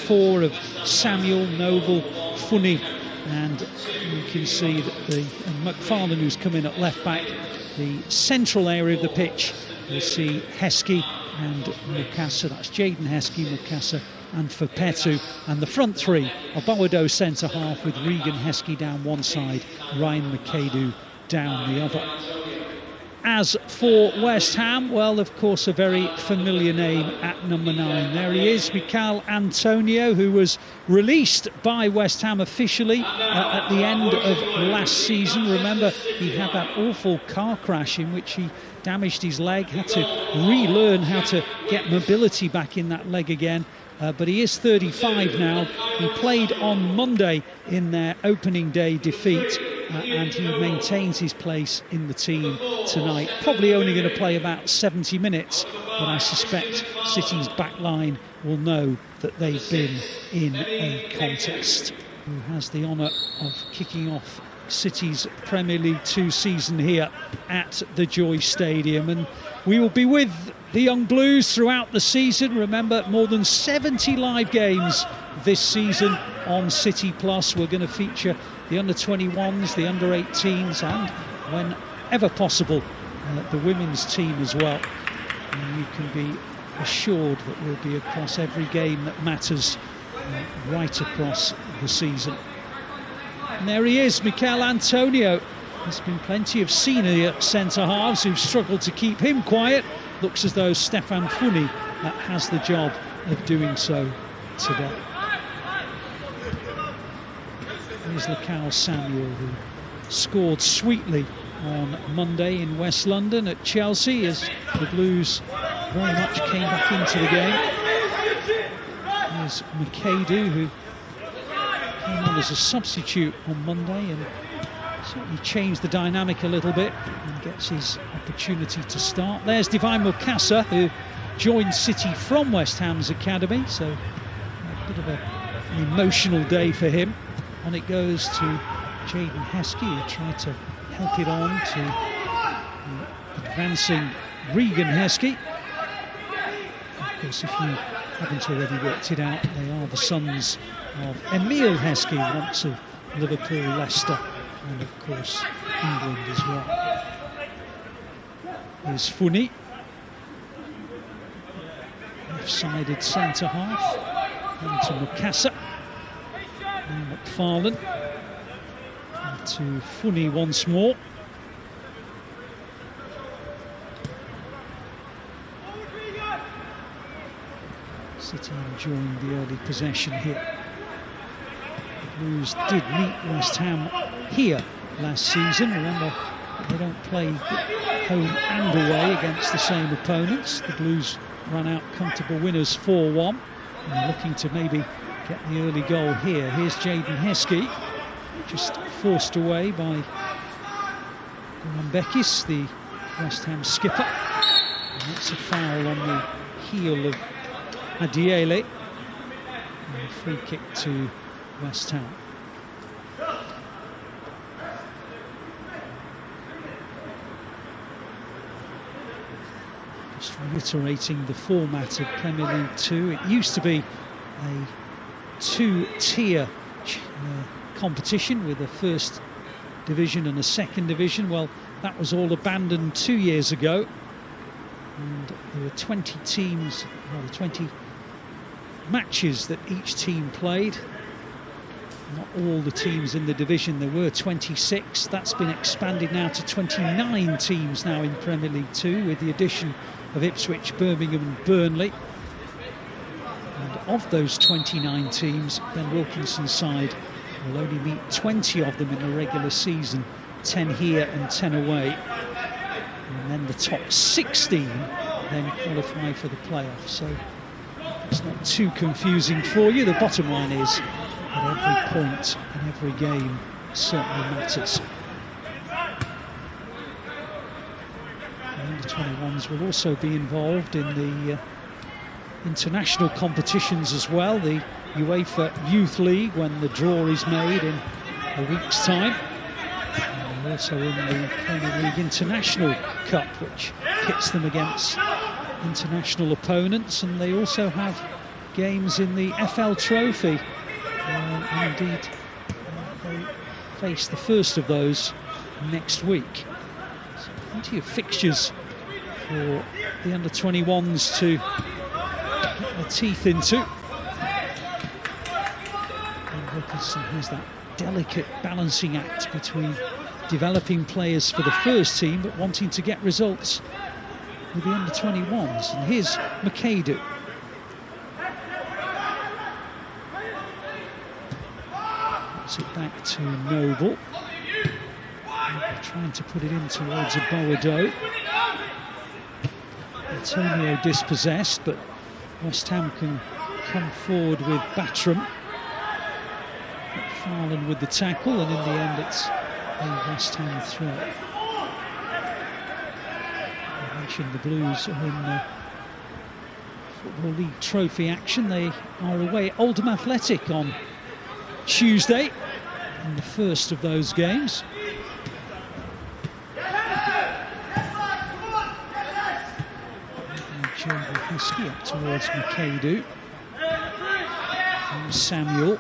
four of Samuel, Noble, Funny, and you can see that McFarlane, who's come in at left back, the central area of the pitch, you'll see Heskey and Mukasa. That's Jaden Heskey, Mukasa and Fapetu. And the front three are Boado centre half with Regan Heskey down one side, Ryan McAdoo down the other. As for West Ham, well, of course, a very familiar name at number 9. There he is, Mikel Antonio, who was released by West Ham officially at the end of last season. Remember, he had that awful car crash in which he damaged his leg, had to relearn how to get mobility back in that leg again. But he is 35 now. He played on Monday in their opening day defeat. And he maintains his place in the team tonight. Probably only going to play about 70 minutes, but I suspect City's back line will know that they've been in a contest. Who has the honour of kicking off City's Premier League 2 season here at the Joy Stadium. And we will be with the Young Blues throughout the season. Remember, more than 70 live games this season on City Plus. We're going to feature the under-21s, the under-18s, and whenever possible, the women's team as well. And you can be assured that we'll be across every game that matters right across the season. And there he is, Mikel Antonio. There's been plenty of senior centre-halves who've struggled to keep him quiet. Looks as though Stefan Funny has the job of doing so today. Here's Lacau Samuel, who scored sweetly on Monday in West London at Chelsea as the Blues very much came back into the game. Here's McAdoo, who came on as a substitute on Monday and certainly changed the dynamic a little bit and gets his opportunity to start. There's Divine Mukasa, who joined City from West Ham's academy, so a bit of an emotional day for him. On it goes to Jaden Heskey, who tried to help it on to the advancing Regan Heskey. Of course, if you haven't already worked it out, they are the sons of Emile Heskey, once of Liverpool, Leicester, and of course England as well. Here's Funny, left-sided centre-half, on to Mukasa. And McFarlane to Funny once more. City enjoying the early possession here. The Blues did meet West Ham here last season. Remember, they don't play home and away against the same opponents. The Blues run out comfortable winners 4-1. And they're looking to maybe get the early goal here. Here's Jaden Heskey, just forced away by Goumbekis, the West Ham skipper. And that's a foul on the heel of Adiele. And a free kick to West Ham. Just reiterating the format of Premier League 2. It used to be a two-tier competition with a first division and a second division. Well, that was all abandoned 2 years ago, and there were 20 teams, well, 20 matches that each team played. Not all the teams in the division, there were 26. That's been expanded now to 29 teams now in Premier League 2, with the addition of Ipswich, Birmingham and Burnley. And of those 29 teams, Ben Wilkinson's side will only meet 20 of them in the regular season, 10 here and 10 away. And then the top 16 then qualify for the playoffs. So it's not too confusing for you. The bottom line is that every point and every game certainly matters. The under-21s will also be involved in the international competitions as well, the UEFA Youth League, when the draw is made in a week's time. And also in the Premier League International Cup, which pits them against international opponents, and they also have games in the FL Trophy. Indeed, they face the first of those next week. So plenty of fixtures for the under-21s to get their teeth into. And Wilkinson has that delicate balancing act between developing players for the first team but wanting to get results with the under-21s. And here's McAdoo. Puts it back to Noble. Trying to put it in towards a Boado. Antonio dispossessed, but West Ham can come forward with Battram. McFarlane with the tackle, and in the end it's a West Ham threat. I mentioned the Blues are in Football League Trophy action. They are away at Oldham Athletic on Tuesday in the first of those games. Heskey up towards McAdoo. And Samuel.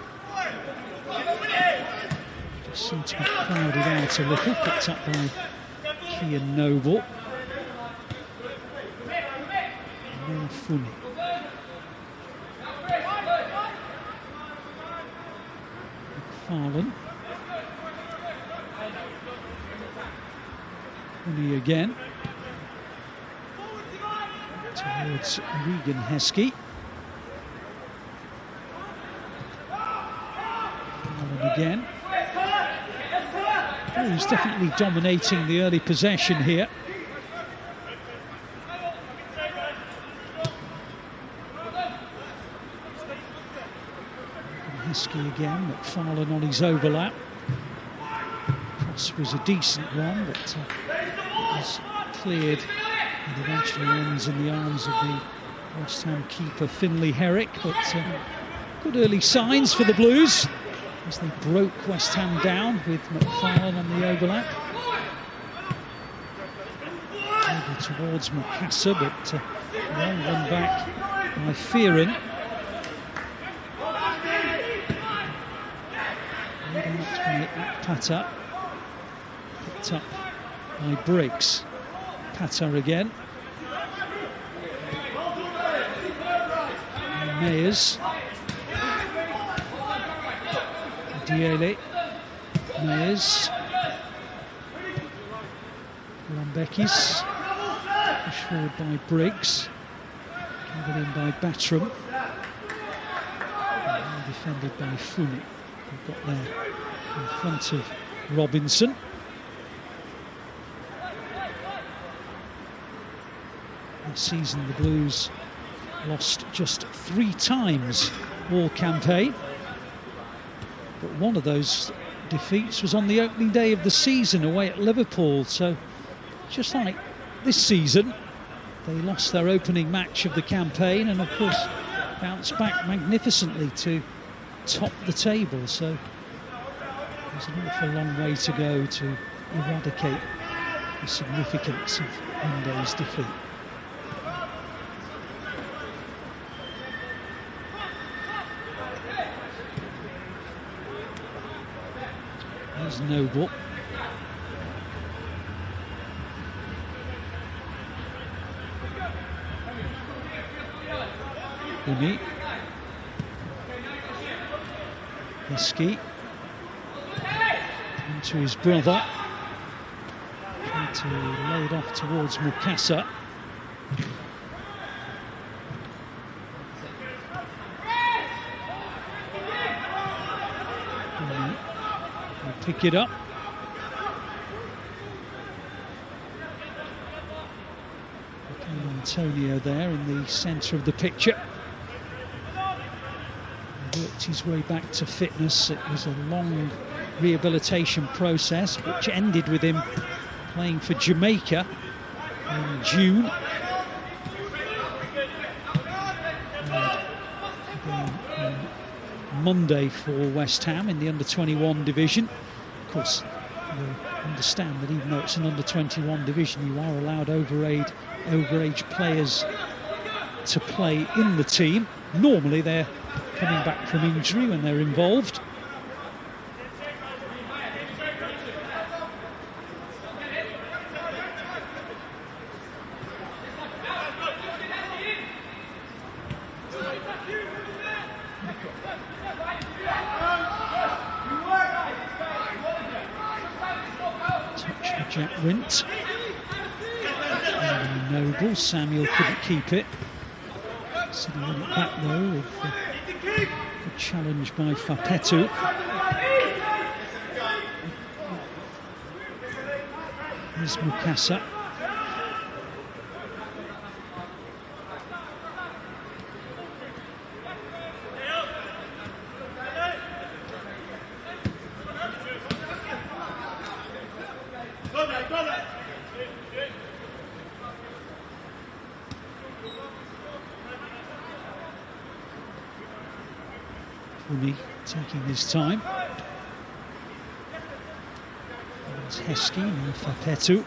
Just seemed to be crowded out a little, picked up by Kean Noble. And then Funny. McFarlane. Funny again. Towards Regan Heskey. And again. Oh, he's definitely dominating the early possession here. Heskey again, McFarlane on his overlap. Cross was a decent one, but it was cleared. And eventually ends in the arms of the West Ham keeper Finlay Herrick, but good early signs for the Blues as they broke West Ham down with McFarlane on the overlap. Over towards Mukasa, but long run back by Fearon. Laid out by Akpata, picked up by Briggs. Patter again. Mayers. Diele. Mayers. Lambekis. Pushed forward by Briggs. Covered in by Battram. And defended by Funny. We've got there in front of Robinson. This season the Blues lost just 3 times all campaign, but one of those defeats was on the opening day of the season away at Liverpool. So just like this season, they lost their opening match of the campaign and of course bounced back magnificently to top the table. So there's an awful long way to go to eradicate the significance of Monday's defeat. There's Noble. Uni. Heskey. Into his brother. Trying to lay it off towards Mukasa. Pick it up. Antonio there in the centre of the picture. Worked his way back to fitness. It was a long rehabilitation process which ended with him playing for Jamaica in June. And again on Monday for West Ham in the under-21 division. Of course, you understand that even though it's an under-21 division, you are allowed overage players to play in the team. Normally they're coming back from injury when they're involved. Touch for Jack Wint. Noble, Samuel couldn't keep it. City won it back though with a challenge by Fapetu. Here's Mukasa. Funny taking his time. There's Heskey and Fapetu.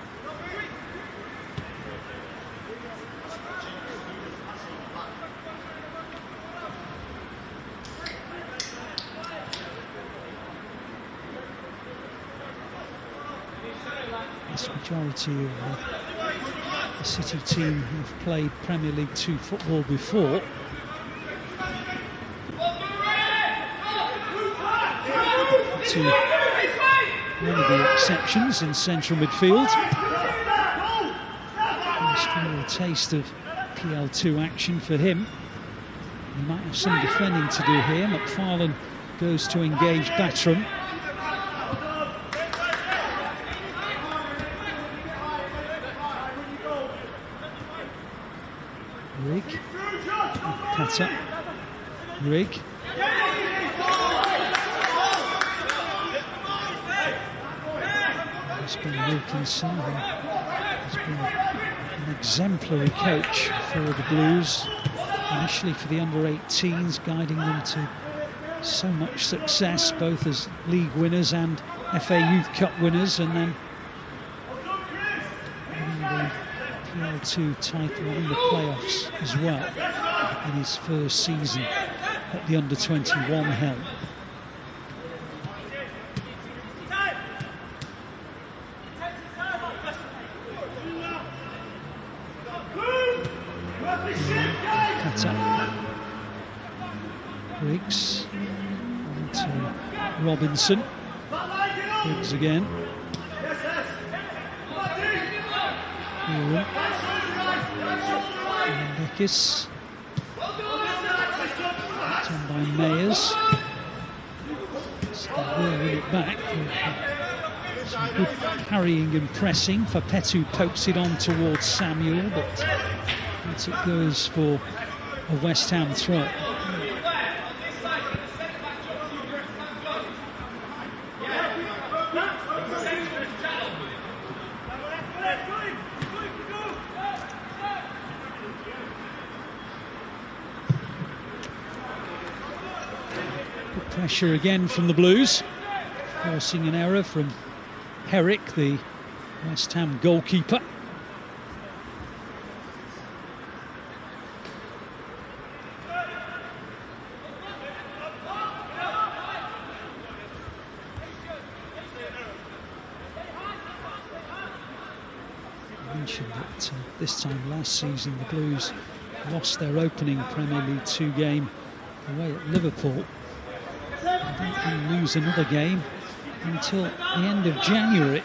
This majority of the City team have played Premier League 2 football before. To one of the exceptions in central midfield. A taste of PL2 action for him. He might have some defending to do here. McFarlane goes to engage Batram. Rigg. Patter. Rigg. Wilkinson has been an exemplary coach for the Blues, initially for the under-18s, guiding them to so much success, both as league winners and FA Youth Cup winners, and then winning the PL2 title and the playoffs as well in his first season at the under-21 helm. Riggs to Robinson. Riggs again. Bekis. Done by Mayers. Still will win it back. Some good carrying and pressing. Fapetu pokes it on towards Samuel, but it goes for a West Ham throw. Pressure again from the Blues, forcing an error from Herrick, the West Ham goalkeeper. I mentioned that this time last season the Blues lost their opening Premier League 2 game away at Liverpool. They didn't lose another game until the end of January,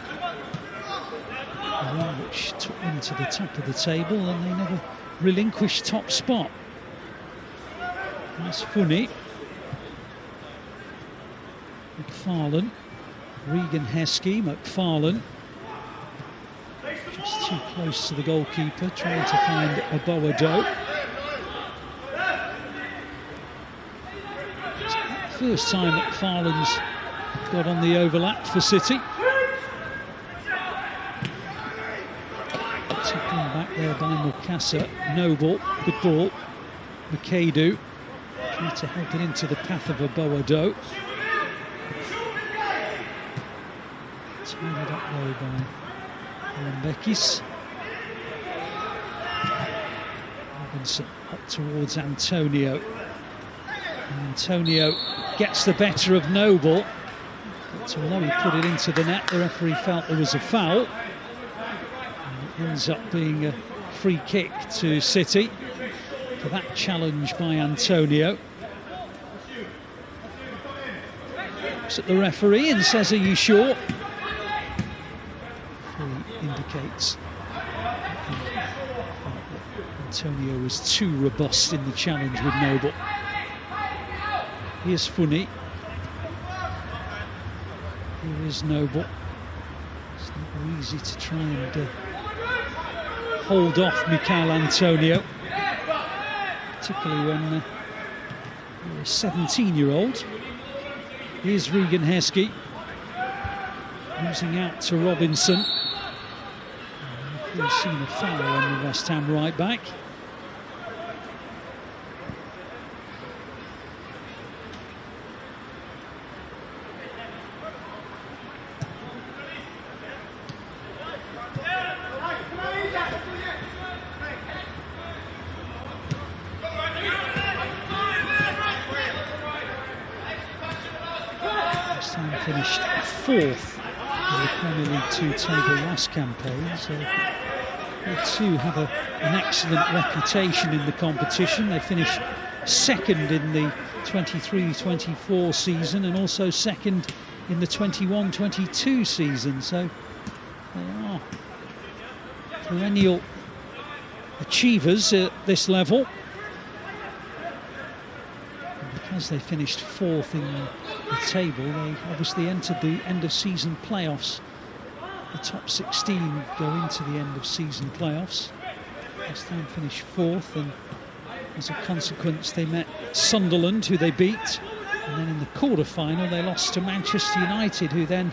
a one which took them to the top of the table, and they never relinquished top spot. That's funny. McFarlane, Regan Heskey, McFarlane. Just too close to the goalkeeper, trying to find Aboado. First time McFarlane's got on the overlap for City. Taken back there by Mukasa. Noble, good ball. Makadu trying to help it into the path of Aboado. Tied it up though by Bekis. Robinson up towards Antonio. Antonio gets the better of Noble. But although he put it into the net, the referee felt there was a foul. And it ends up being a free kick to City for that challenge by Antonio. Looks at the referee and says, "Are you sure?" He indicates Antonio was too robust in the challenge with Noble. Here's Funny. Here is Noble. It's not easy to try and hold off Michail Antonio, particularly when you're a 17-year-old. Here's Regan Heskey, losing out to Robinson. We've seen a foul on the West Ham right back. West Ham finished 4th in the Premier League 2 table last campaign, so they too have an excellent reputation in the competition. They finished 2nd in the 23-24 season and also 2nd in the 21-22 season, so they are perennial achievers at this level. And because they finished 4th in the table, they obviously entered the end of season playoffs. The top 16 go into the end of season playoffs. West Ham finished 4th, and as a consequence they met Sunderland, who they beat, and then in the quarter-final they lost to Manchester United, who then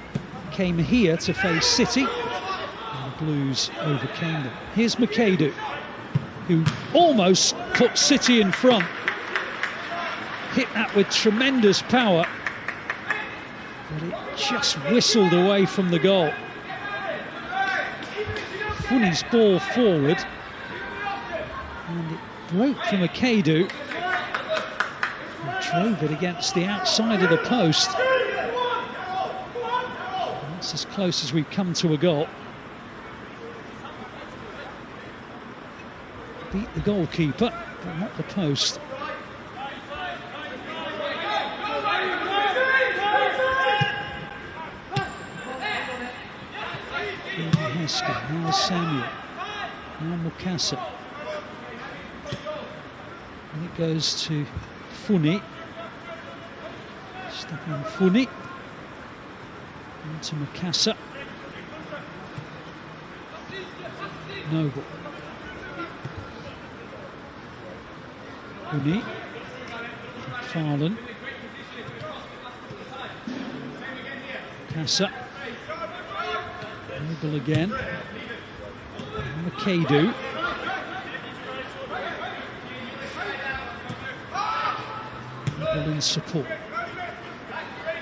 came here to face City, and the Blues overcame them. Here's McAdoo, who almost put City in front. Hit that with tremendous power, but it just whistled away from the goal. Funny's ball forward, and it broke from McAdoo, who drove it against the outside of the post. And that's as close as we've come to a goal. Beat the goalkeeper, but not the post. Now Samuel, now Mukasa, and it goes to Funny. Stepping Funny into Mukasa. Noble, Funny, McFarlane, Mukasa. Noble again, and McAdoo. Noble in support.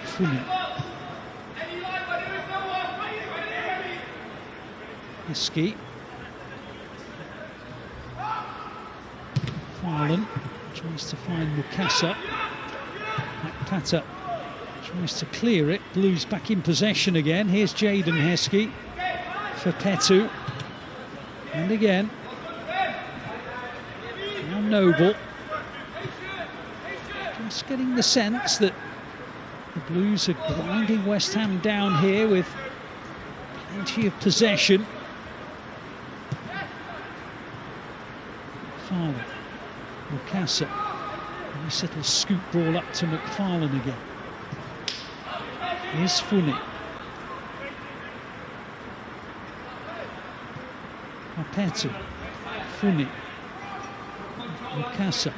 Funny. Heskey. Farland tries to find Mukasa. Pata tries to clear it. Blues back in possession again. Here's Jaden Heskey for Petu, and again now Noble. Just getting the sense that the Blues are grinding West Ham down here with plenty of possession. Farland, Mukasa, nice little scoop ball up to McFarlane again. Here's Funny. Petu, Funny, Mukasa,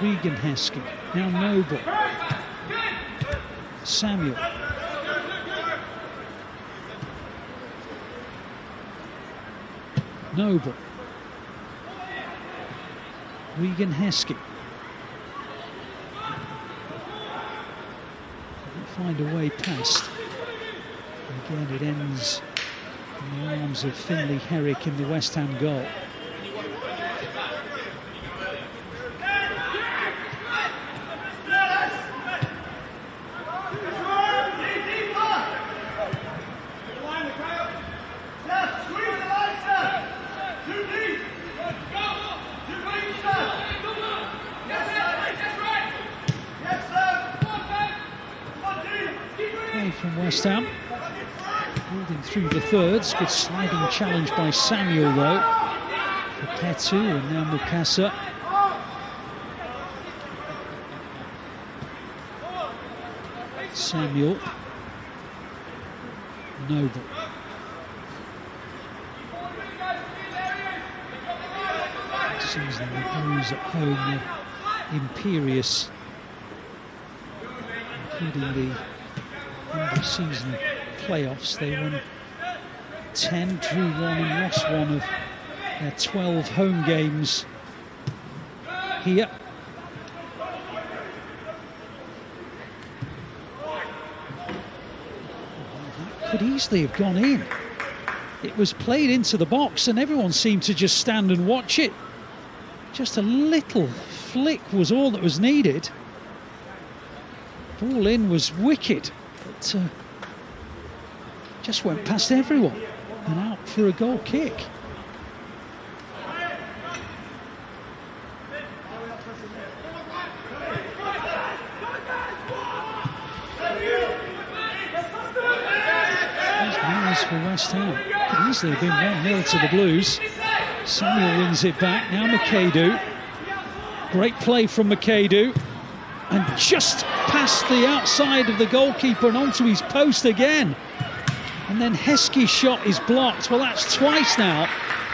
Regan Heskey, now Noble, Samuel, Noble, Regan Heskey. Find a way past. Again, it ends in the arms of Finlay Herrick in the West Ham goal. from West Ham. Holding through the thirds. Good sliding challenge by Samuel though. For Petu and now Mukasa. Samuel. Noble. Season the Blues at home were imperious, including the end of season playoffs. They won 10, drew 1 and lost 1 of their 12 home games here. That could easily have gone in. It was played into the box and everyone seemed to just stand and watch it. Just a little flick was all that was needed. Ball in was wicked, but just went past everyone and out for a goal kick. There's Miles for West Ham. Could easily have been 1-0 to the Blues. Samuel wins it back. Now Makadu. Great play from Makadu. And just past the outside of the goalkeeper and onto his post again. And then Heskey's shot is blocked. Well, that's twice now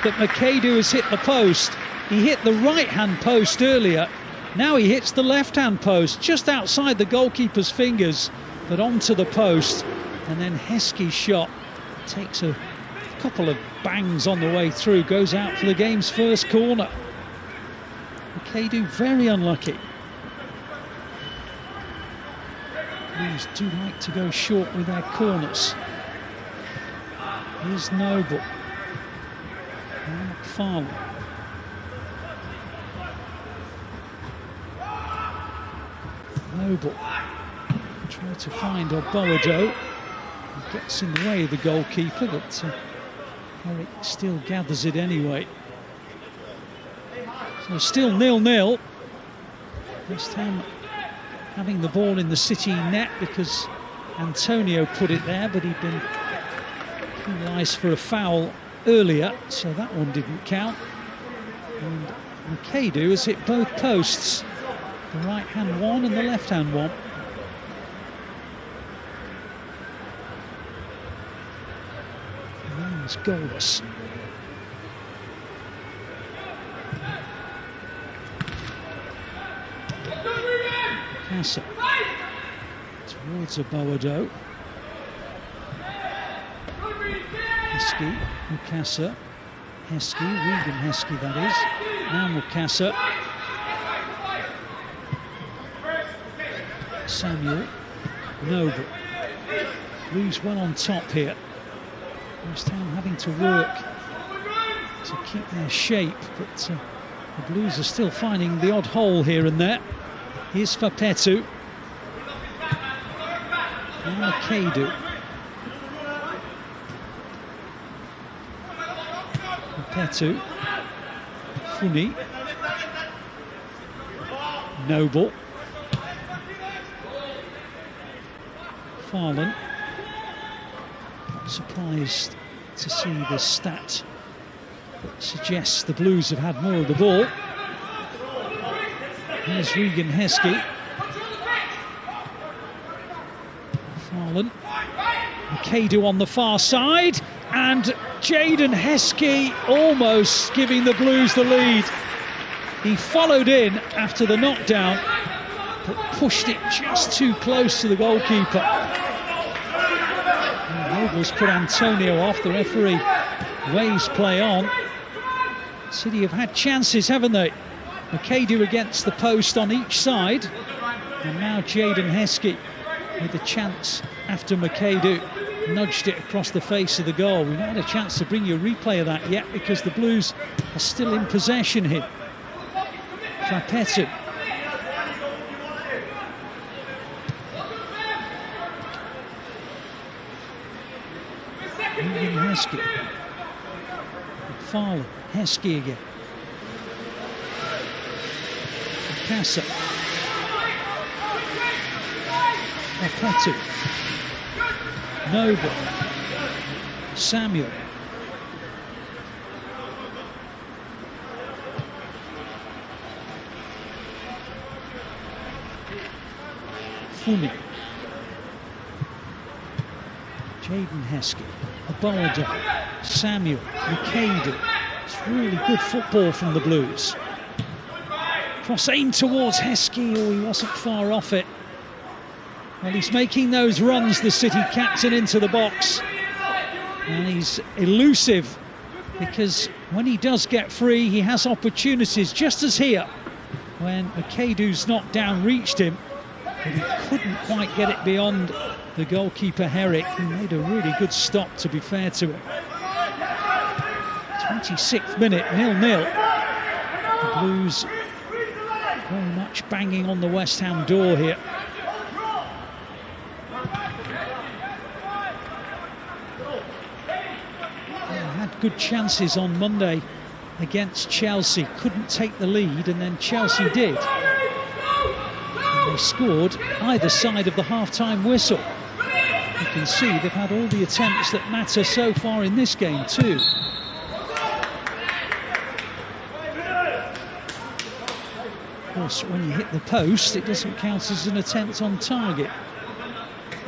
that Makadu has hit the post. He hit the right-hand post earlier. Now he hits the left-hand post, just outside the goalkeeper's fingers, but onto the post. And then Heskey's shot takes a couple of bangs on the way through, goes out for the game's first corner. Makadu very unlucky. Blues do like to go short with their corners. Here's Noble. And McFarlane. Noble try to find Oboado. He gets in the way of the goalkeeper, but Eric still gathers it anyway. So still 0-0. West Ham having the ball in the City net because Antonio put it there, but he'd been penalised for a foul earlier, so that one didn't count. And Makadu has hit both posts, the right-hand one and the left-hand one. And it's goalless. Mukasa towards Oboado. Heskey, Mukasa, Heskey, Regan Heskey that is. Now Mukasa. Samuel, Noble. Blues well on top here. West Ham having to work to keep their shape, but the Blues are still finding the odd hole here and there. Here's for Petu. Now Makadu. Petu. Funny. Noble. Farland. Not surprised to see this stat that suggests the Blues have had more of the ball. Here's Regan Heskey. Farland. Makadu on the far side. And Jaden Heskey almost giving the Blues the lead. He followed in after the knockdown, but pushed it just too close to the goalkeeper. Noble's put Antonio off. The referee waves play on. City have had chances, haven't they? Makadu against the post on each side. And now Jaden Heskey with a chance after Makadu nudged it across the face of the goal. We've not had a chance to bring you a replay of that yet because the Blues are still in possession here. Petu. Regan Heskey. McFarlane. Heskey again. Mukasa. Petu. Noble, Samuel, Fumi, Jaden Heskey, Aboldo, Samuel, McAdoo. It's really good football from the Blues. Cross aimed towards Heskey, oh, he wasn't far off it. Well, he's making those runs, the City captain, into the box. And he's elusive, because when he does get free, he has opportunities, just as here, when McAdoo's knockdown reached him, but he couldn't quite get it beyond the goalkeeper, Herrick, who made a really good stop, to be fair to him. 26th minute, 0-0. The Blues very much banging on the West Ham door here. Had good chances on Monday against Chelsea, couldn't take the lead, and then Chelsea did. And they scored either side of the half-time whistle. You can see they've had all the attempts that matter so far in this game too. Of course, when you hit the post, it doesn't count as an attempt on target,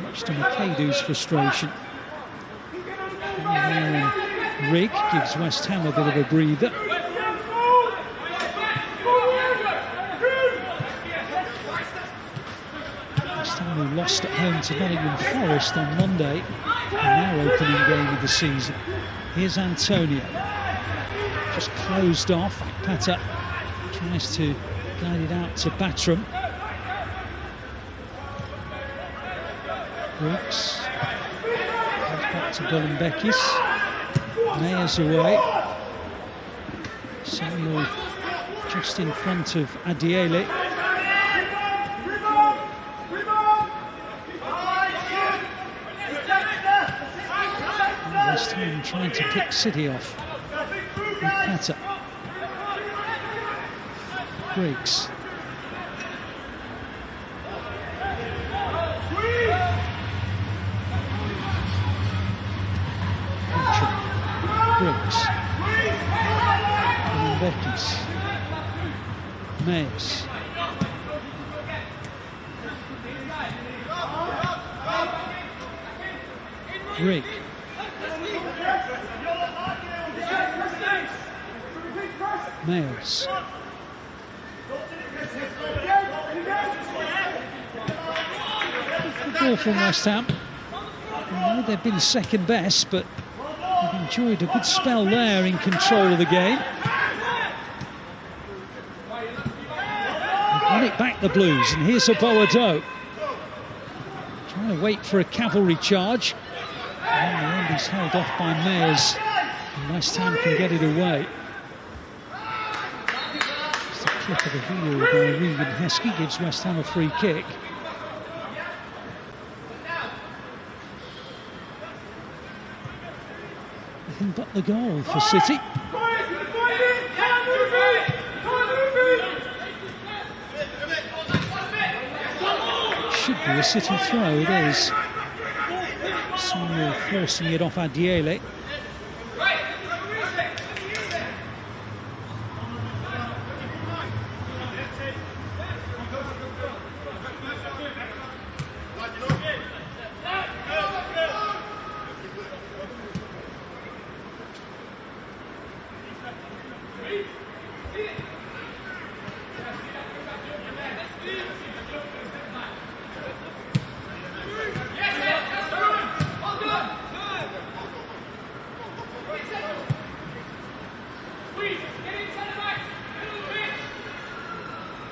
much to McAdoo's frustration. Rigg gives West Ham a bit of a breather. West Ham, who lost at home to Nottingham Forest on Monday, in their opening game of the season. Here's Antonio, just closed off. Akpata tries to guide it out to Batram. Brooks goes back to Bullenbeckis. Mayers away. Samuel just in front of Adiele. West Ham trying to pick City off. Akpata. Briggs. Brooks, Beckis, Mayes, Rigg, Mayes, good ball from West Ham. I know they've been second best, but they've enjoyed a good spell there in control of the game. They've won it back, the Blues, and here's Aboldo. Trying to wait for a cavalry charge. And in the end, he's held off by Mayers, and West Ham can get it away. It's the clip of the heel by Regan Heskey, gives West Ham a free kick. But the goal for City. Should be a City throw, it is. Samuel forcing it off Adiele.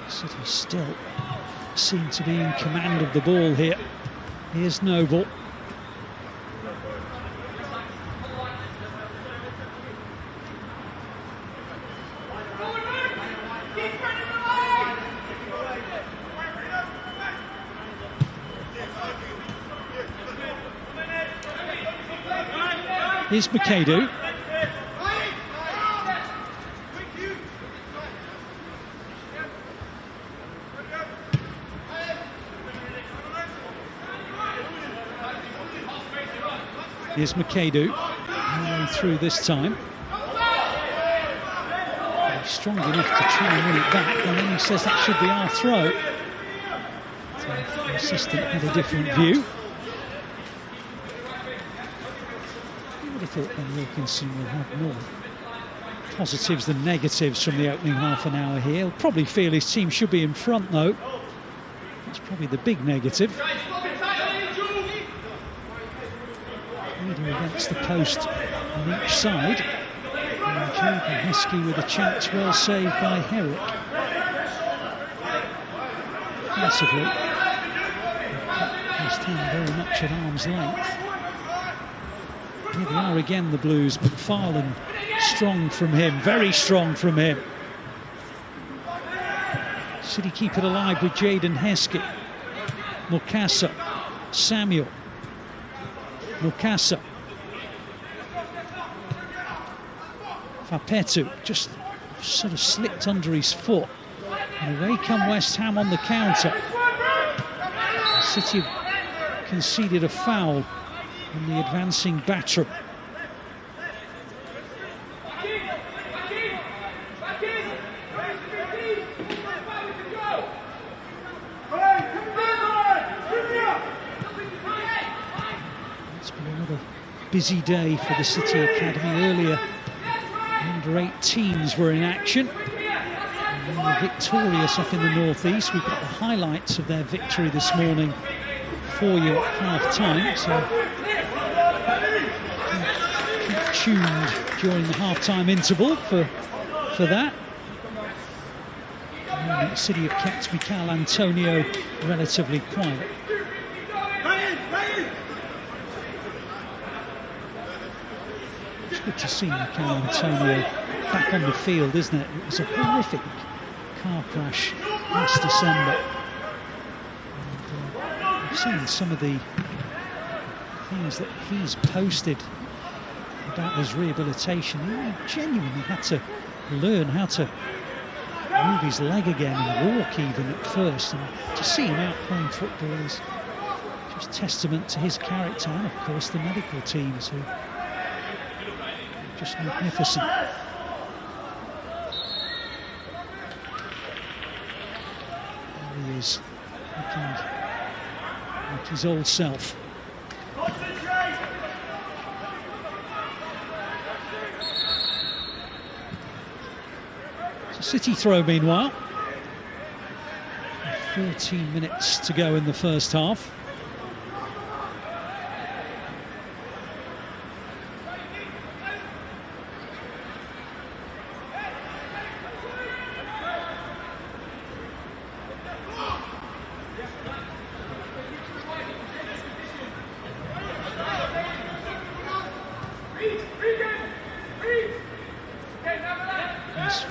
City still seem to be in command of the ball here. Here's Noble. Here's McAdoo. Here's McAdoo, no way through this time. He's strong enough to try and win it back, and then he says that should be our throw. So the assistant had a different view. I would have thought Ben Wilkinson will have more positives than negatives from the opening half an hour here. He'll probably feel his team should be in front, though. That's probably the big negative. Leader against the post on each side. And Jordan Heskey with a chance, well saved by Herrick. Offensively, West Ham very much at arm's length. Here they are again, the Blues. McFarlane, strong from him, very strong from him. City keep it alive with Jaden Heskey. Mukasa, Samuel. Mukasa. Fapetu just sort of slipped under his foot. And away come West Ham on the counter. City conceded a foul on the advancing Battram. It's been another busy day for the City Academy. Earlier, under-18s were in action. And they were victorious up in the northeast. We've got the highlights of their victory this morning for you at half-time. So keep tuned during the half-time interval for that. And the City have kept Michail Antonio relatively quiet. It's good to see Michail Antonio back on the field, isn't it? It was a horrific car crash last December. And, I've seen some of the things that he's posted about his rehabilitation. He genuinely had to learn how to move his leg again and walk even at first. And to see him out playing football is just testament to his character and, of course, the medical teams who are just magnificent. There he is, looking like his old self. It's a City throw meanwhile. 14 minutes to go in the first half.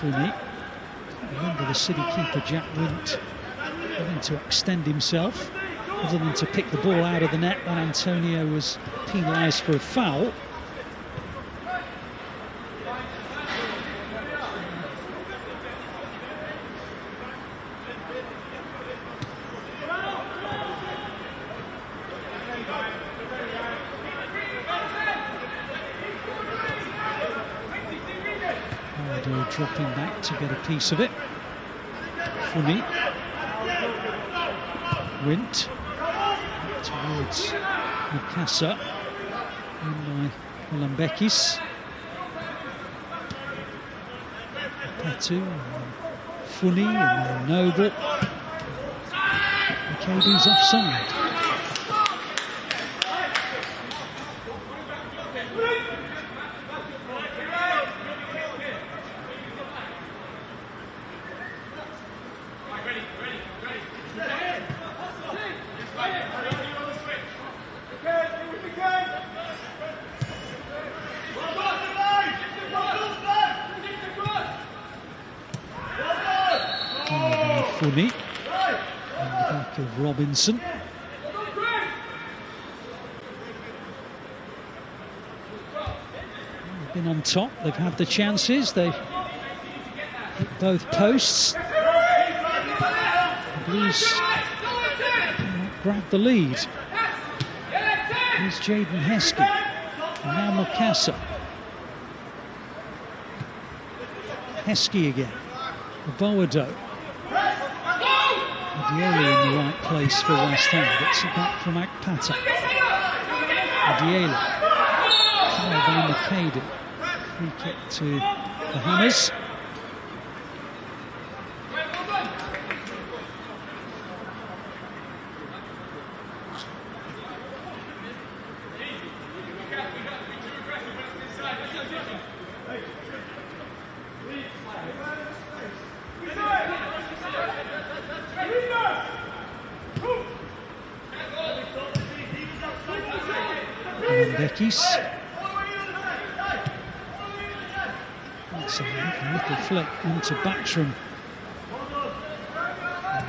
Remember the City keeper Jack Wint having to extend himself other than to pick the ball out of the net when Antonio was penalised for a foul. Dropping back to get a piece of it. Funny. Wint towards Mukasa and by Lambekis. Petu, Funny and Noble. McAdoo's offside. Funny on the back of Robinson. They've been on top, they've had the chances, they've hit both posts. The Blues grabbed the lead. Here's Jaden Heskey. And now Mukasa. Heskey again. Aboado. Adiele in the right place for West Ham. Gets it back from Akpata. Adiele. Foul by Makeda. Free kick to the Hammers. Bekis. That's a little flick into Backstrom.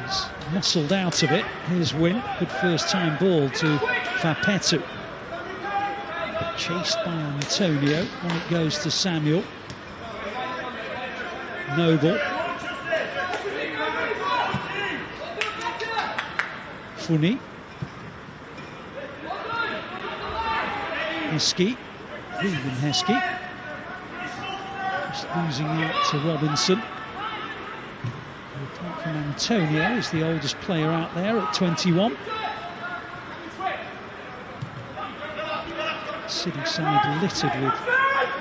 He's muscled out of it. Here's Win. Good first time ball to Fapetu. Chased by Antonio. On it goes to Samuel. Noble. Funi. Heskey, Regan Heskey, just losing out to Robinson. Apart from Antonio, is the oldest player out there at 21. City side littered with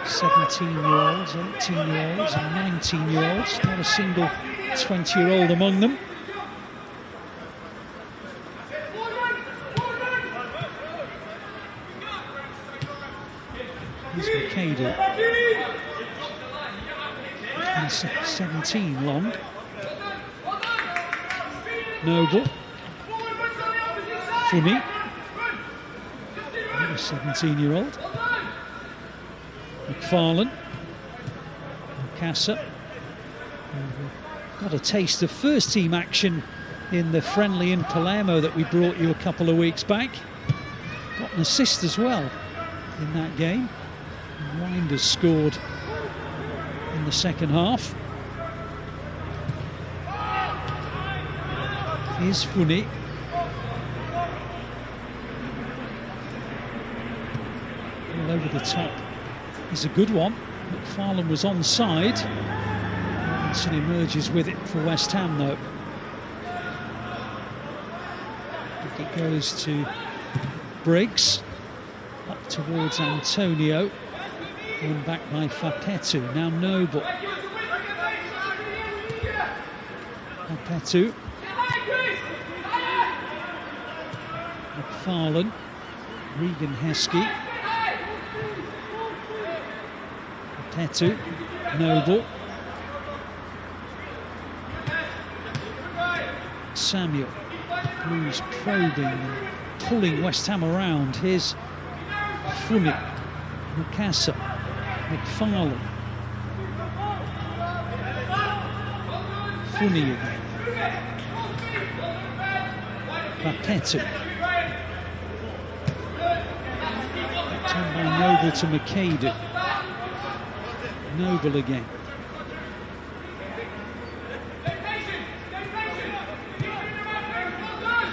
17-year-olds, 18-year-olds and 19-year-olds. Not a single 20-year-old among them. Here's Makeda. He's 17 long. Noble. Funi. Another 17-year-old. McFarlane. Mukasa. Got a taste of first team action in the friendly in Palermo that we brought you a couple of weeks back. Got an assist as well in that game. Winders scored in the second half. Here's Funi. All over the top is a good one. McFarlane was onside. Robinson emerges with it for West Ham though. It goes to Briggs. Up towards Antonio. Won back by Fapetu. Now Noble. Fapetu. McFarlane. Regan Heskey. Fapetu. Noble. Samuel. Blues probing and pulling West Ham around. Here's Funi. Mukasa. McFarlane. Funi again. Fapetu. Turned by Noble to Makeda. Noble again.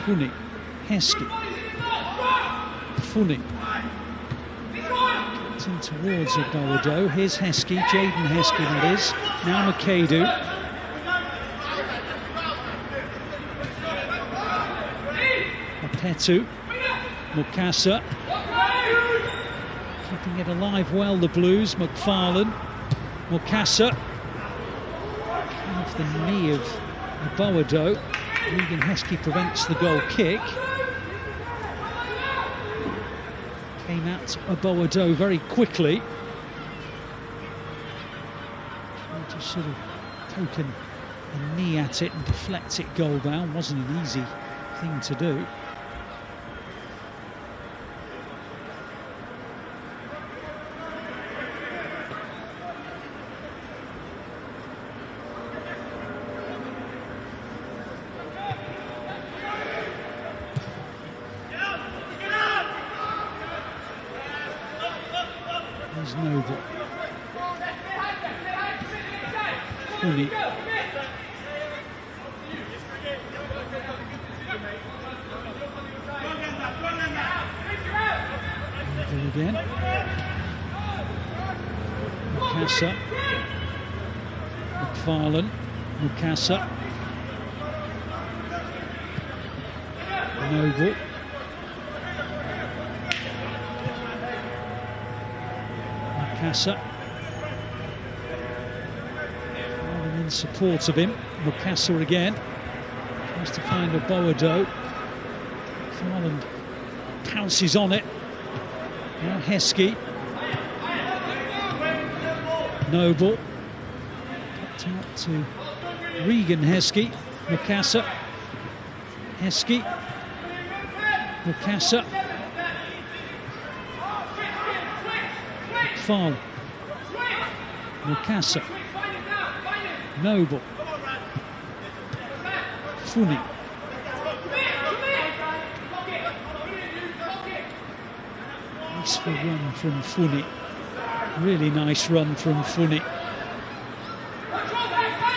Funi. Heskey. Funi. In towards Aboado. Here's Heskey, Jaden Heskey that is. Now Makeda. Fapetu. Mukasa. Keeping it alive well, the Blues. McFarlane. Mukasa. Off the knee of Aboado. Regan Heskey prevents the goal kick. Came out Aboado very quickly. Tried to sort of poke a knee at it and deflect it goal bound. Wasn't an easy thing to do. There's Noble. Funi. Noble again. Mukasa. McFarlane. Mukasa. Noble. Mukasa. Farland in support of him. Mukasa again. Tries to find a Boado. Farland pounces on it. Now Heskey. Noble. Popped out to Regan Heskey. Mukasa. Heskey. Mukasa. McFarlane. Mukasa. Noble. Funny. Nice run from Funny. Really nice run from Funny.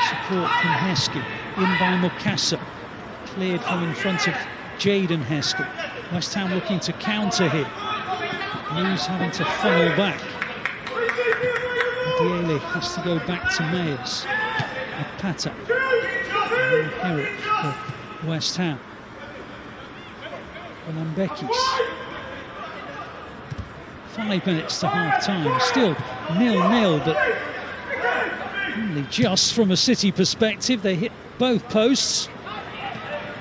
Support from Heskey. In by Mukasa. Cleared from in front of Jaden Heskey. West Ham looking to counter here. Blues having to funnel back. Adiele has to go back to Mayers. Apata. And Herrick for West Ham. Lambekis. 5 minutes to half-time. Still 0-0, but only just from a City perspective. They hit both posts.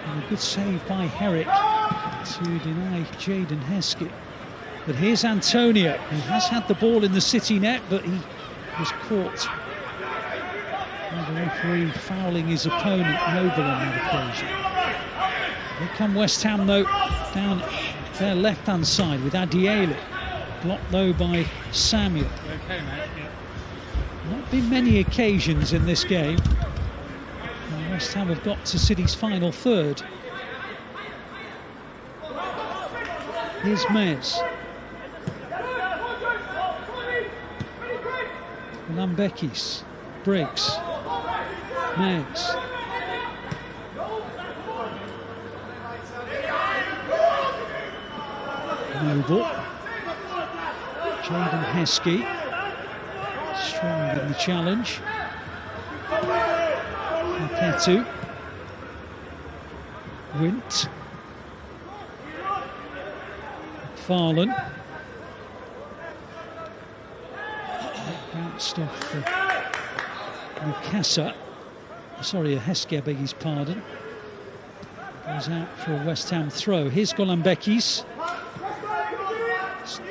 And a good save by Herrick to deny Jaden Heskey. But here's Antonio, who has had the ball in the City net, but he was caught by the referee fouling his opponent, Noble, on that occasion. Here come West Ham, though, down their left-hand side with Adiele. Blocked, though, by Samuel. Okay, mate. Yeah. Not been many occasions in this game. And West Ham have got to City's final third. Here's Mayers. Lambekis. Briggs. Mayers. Noble. Jaden Heskey. Strong in the challenge. Petu. Wint. Farland. Bounced off Mukasa. Sorry, Heskey, I beg his pardon. Goes out for a West Ham throw. Here's Golambekis.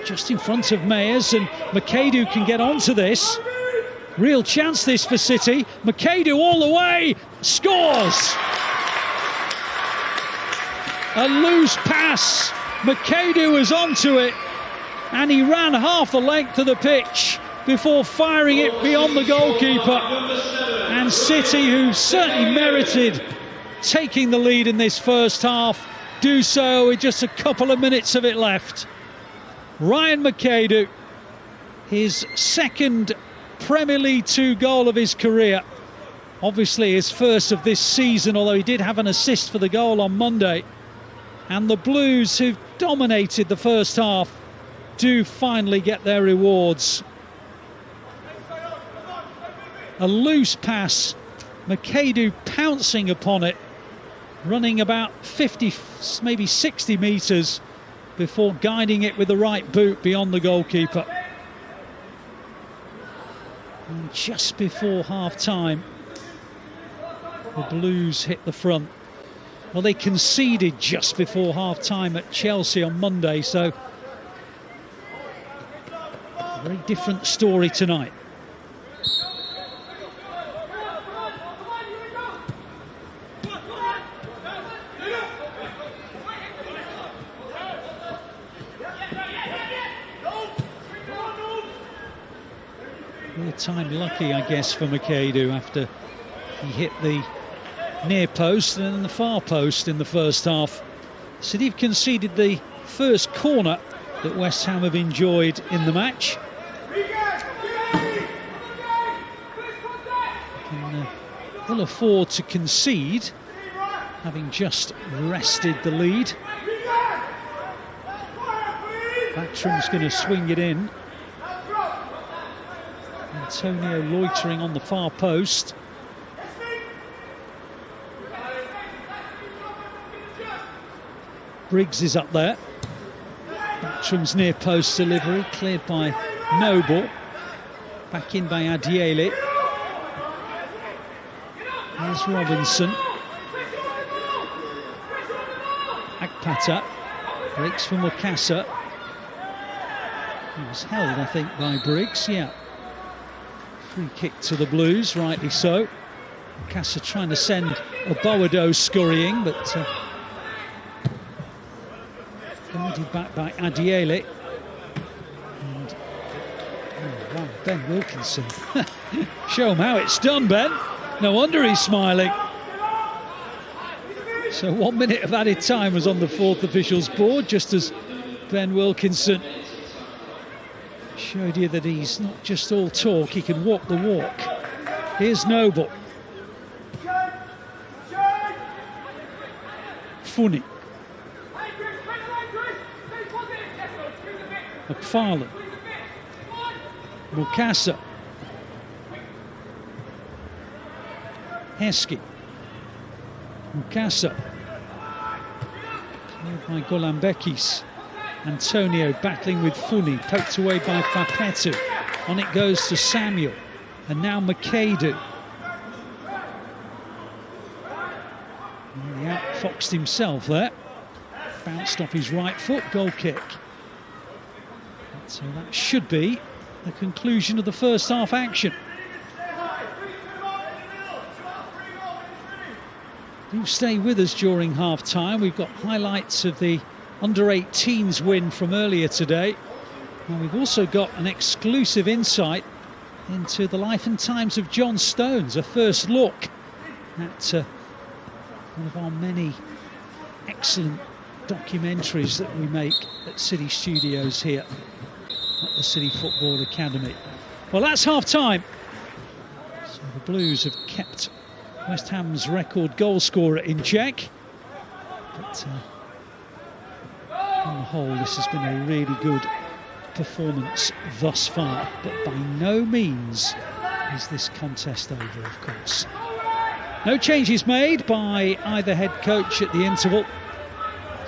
Just in front of Mayers, and McAdoo can get onto this. Real chance this for City. McAdoo all the way, scores! A loose pass. McAdoo was onto it, and he ran half the length of the pitch before firing it beyond the goalkeeper. And City, who certainly merited taking the lead in this first half, do so with just a couple of minutes of it left. Ryan McAdoo, his second Premier League 2 goal of his career. Obviously his first of this season, although he did have an assist for the goal on Monday. And the Blues, who've dominated the first half, do finally get their rewards. A loose pass, McAdoo pouncing upon it, running about 50, maybe 60 metres before guiding it with the right boot beyond the goalkeeper. And just before half-time, the Blues hit the front. Well, they conceded just before half-time at Chelsea on Monday, so a very different story tonight. Time lucky, I guess, for McAdoo after he hit the near post and then the far post in the first half. City have conceded the first corner that West Ham have enjoyed in the match. Can ill afford to concede, having just wrested the lead. Backstrom's going to swing it in. Antonio loitering on the far post. Briggs is up there. Backstrom's near post delivery, cleared by Noble. Back in by Adiele. Here's Robinson. Akpata breaks for Mukasa. He was held, I think, by Briggs, yeah. Free kick to the Blues, rightly so. Mukasa trying to send Oboado scurrying, but guided back by Adiele. And, oh wow, Ben Wilkinson. Show him how it's done, Ben. No wonder he's smiling. So 1 minute of added time was on the fourth official's board, just as Ben Wilkinson showed you that he's not just all talk, he can walk the walk. Here's Noble. Funny. McFarlane. Mukasa. Heskey. Mukasa. Played by Golambekis. Antonio battling with Funi, poked away by Fapetu. On it goes to Samuel. And now Makedu. He outfoxed himself there. Bounced off his right foot, goal kick. So that should be the conclusion of the first half action. Do stay with us during half time. We've got highlights of the under-18s win from earlier today. And we've also got an exclusive insight into the life and times of John Stones, a first look at one of our many excellent documentaries that we make at City Studios here at the City Football Academy. Well, that's half-time. So the Blues have kept West Ham's record goal scorer in check. But on the whole, this has been a really good performance thus far. But by no means is this contest over, of course. No changes made by either head coach at the interval.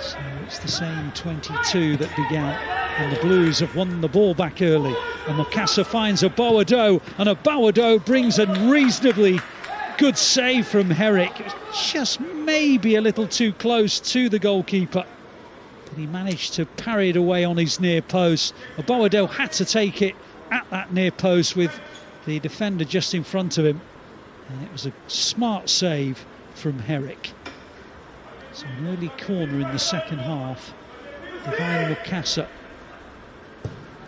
So it's the same 22 that began, and the Blues have won the ball back early. And Mukasa finds Oboado, and Oboado brings a reasonably good save from Herrick. Just maybe a little too close to the goalkeeper, but he managed to parry it away on his near post. Oboado had to take it at that near post with the defender just in front of him, and it was a smart save from Herrick. So an early corner in the second half. Divine Mukasa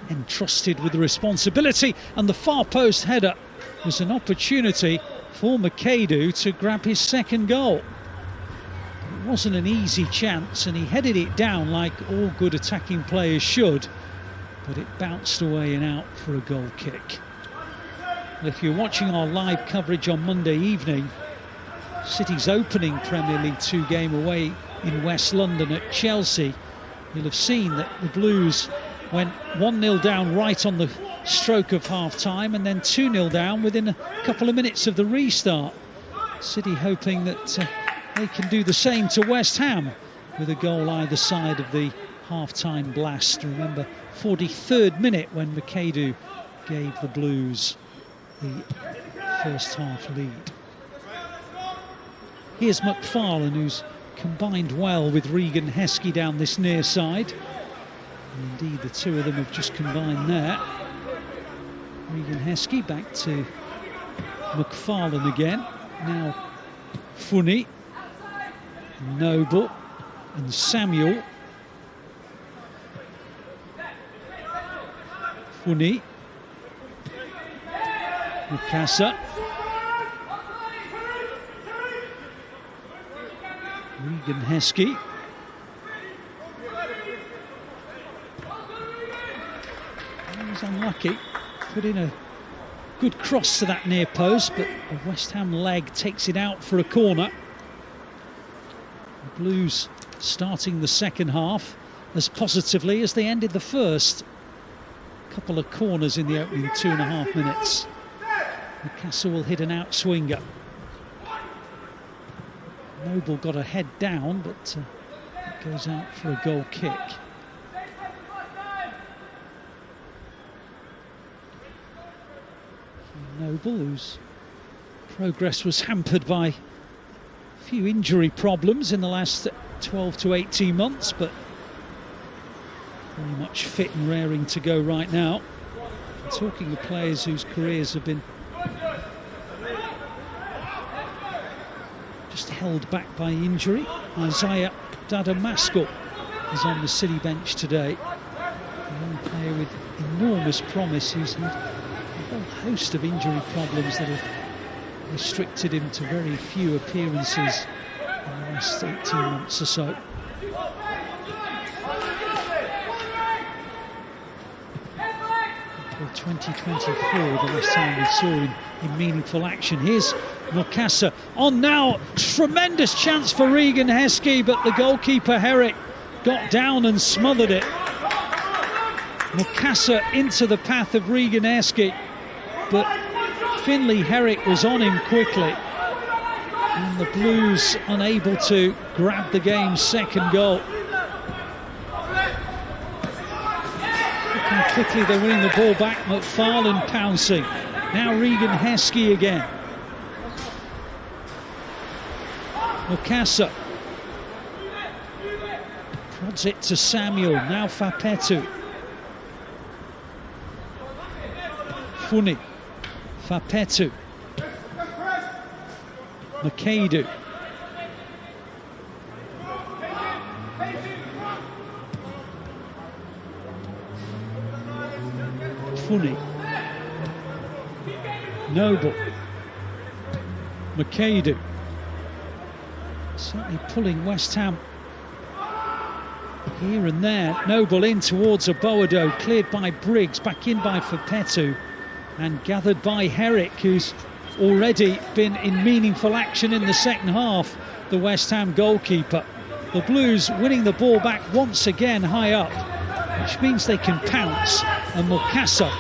entrusted with the responsibility, and the far post header was an opportunity for Makedu to grab his second goal. It wasn't an easy chance, and he headed it down like all good attacking players should, but it bounced away and out for a goal kick. Well, if you're watching our live coverage on Monday evening, City's opening Premier League 2 game away in West London at Chelsea, you'll have seen that the Blues went 1-0 down right on the stroke of half-time, and then 2-0 down within a couple of minutes of the restart. City hoping that they can do the same to West Ham with a goal either side of the half-time blast. Remember, 43rd minute when Makedu gave the Blues the first half lead. Here's McFarlane, who's combined well with Regan Heskey down this near side. And indeed, the two of them have just combined there. Regan Heskey back to McFarlane again. Now Funny, Noble and Samuel. Funny, Mukasa, Regan Heskey. He was unlucky. Put in a good cross to that near post, but a West Ham leg takes it out for a corner. The Blues starting the second half as positively as they ended the first. Couple of corners in the opening 2.5 minutes. Newcastle will hit an outswinger. Noble got a head down, but it goes out for a goal kick. Noble, whose progress was hampered by a few injury problems in the last 12 to 18 months, but very much fit and raring to go right now. Talking of players whose careers have been just held back by injury, Isaiah Dada-Maskell is on the City bench today. A young player with enormous promise who's had a whole host of injury problems that have restricted him to very few appearances in the last 18 months or so. April 2024, the last time we saw him in meaningful action. Here's Mukasa on now. Tremendous chance for Regan Heskey, but the goalkeeper Herrick got down and smothered it. Mukasa into the path of Regan Heskey, but Finlay Herrick was on him quickly, and the Blues unable to grab the game's second goal. Look how quickly they're winning the ball back. McFarlane pouncing. Now Regan Heskey again. Mukasa prods it to Samuel. Now Fapetu. Funi. Fapetu. Makadu. Funi. Noble. Makadu. Certainly pulling West Ham here and there. Noble in towards Aboado, cleared by Briggs, back in by Fapetu, and gathered by Herrick, who's already been in meaningful action in the second half, the West Ham goalkeeper. The Blues winning the ball back once again high up, which means they can pounce, and Mukasa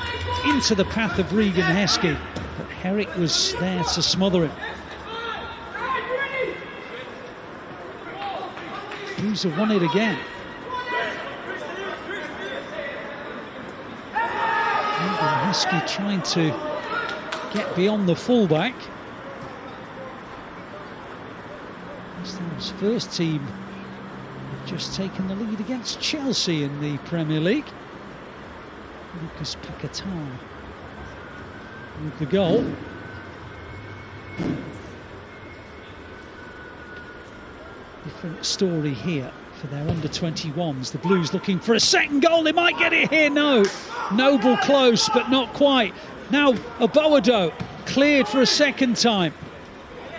into the path of Regan Heskey, but Herrick was there to smother him. Blues have won it again. Regan Heskey trying to get beyond the fullback. West Ham's first team have just taken the lead against Chelsea in the Premier League. Lucas Paquetá with the goal. Different story here for their under-21s. The Blues looking for a second goal. They might get it here. No. Noble close, but not quite. Now Aboado cleared for a second time.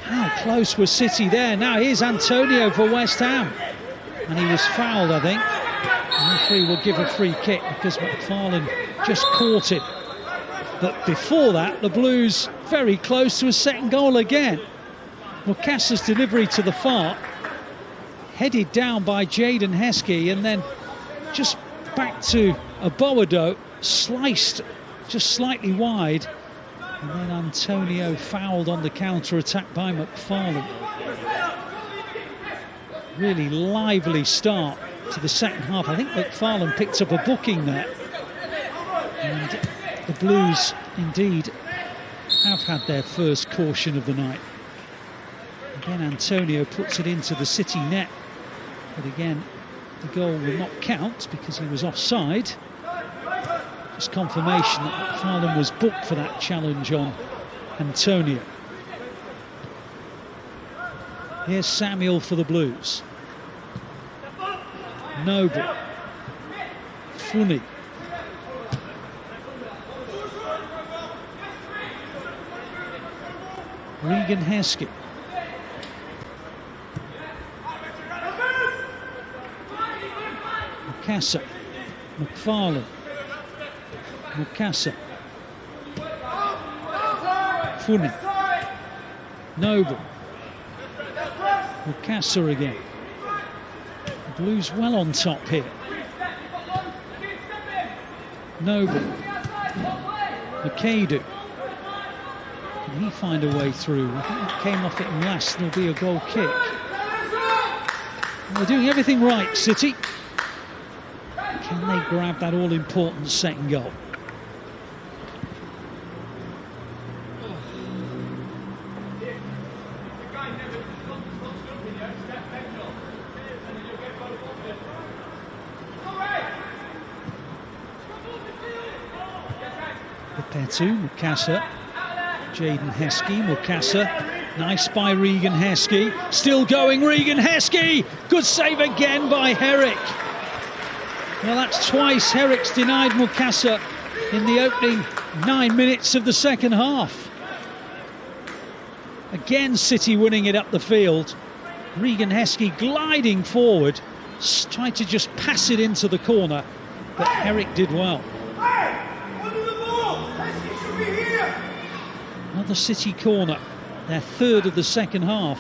How close was City there? Now here's Antonio for West Ham. And he was fouled, I think. The referee will give a free kick because McFarlane just caught him. But before that, the Blues very close to a second goal again. Mukasa's delivery to the far, headed down by Jaden Heskey, and then just back to Aboado, sliced just slightly wide, and then Antonio fouled on the counter-attack by McFarlane. Really lively start to the second half. I think McFarlane picked up a booking there, and the Blues indeed have had their first caution of the night. Again, Antonio puts it into the City net, but again the goal will not count because he was offside. Just confirmation that McFarlane was booked for that challenge on Antonio. Here's Samuel for the Blues. Noble. Funi. Regan Heskey. Mukasa. McFarlane. Mukasa. Funi. Noble. Mukasa again. The Blues well on top here. Noble. Makadu. Can he find a way through? I think it came off at last. There'll be a goal kick. And they're doing everything right, City. Can they grab that all-important second goal? Petu, Mukasa, Jaden Heskey, Mukasa, nice by Regan Heskey, still going Regan Heskey, good save again by Herrick. Well, that's twice Herrick's denied Mukasa in the opening 9 minutes of the second half. Again City winning it up the field, Regan Heskey gliding forward, tried to just pass it into the corner, but Herrick did well. Another City corner, their third of the second half.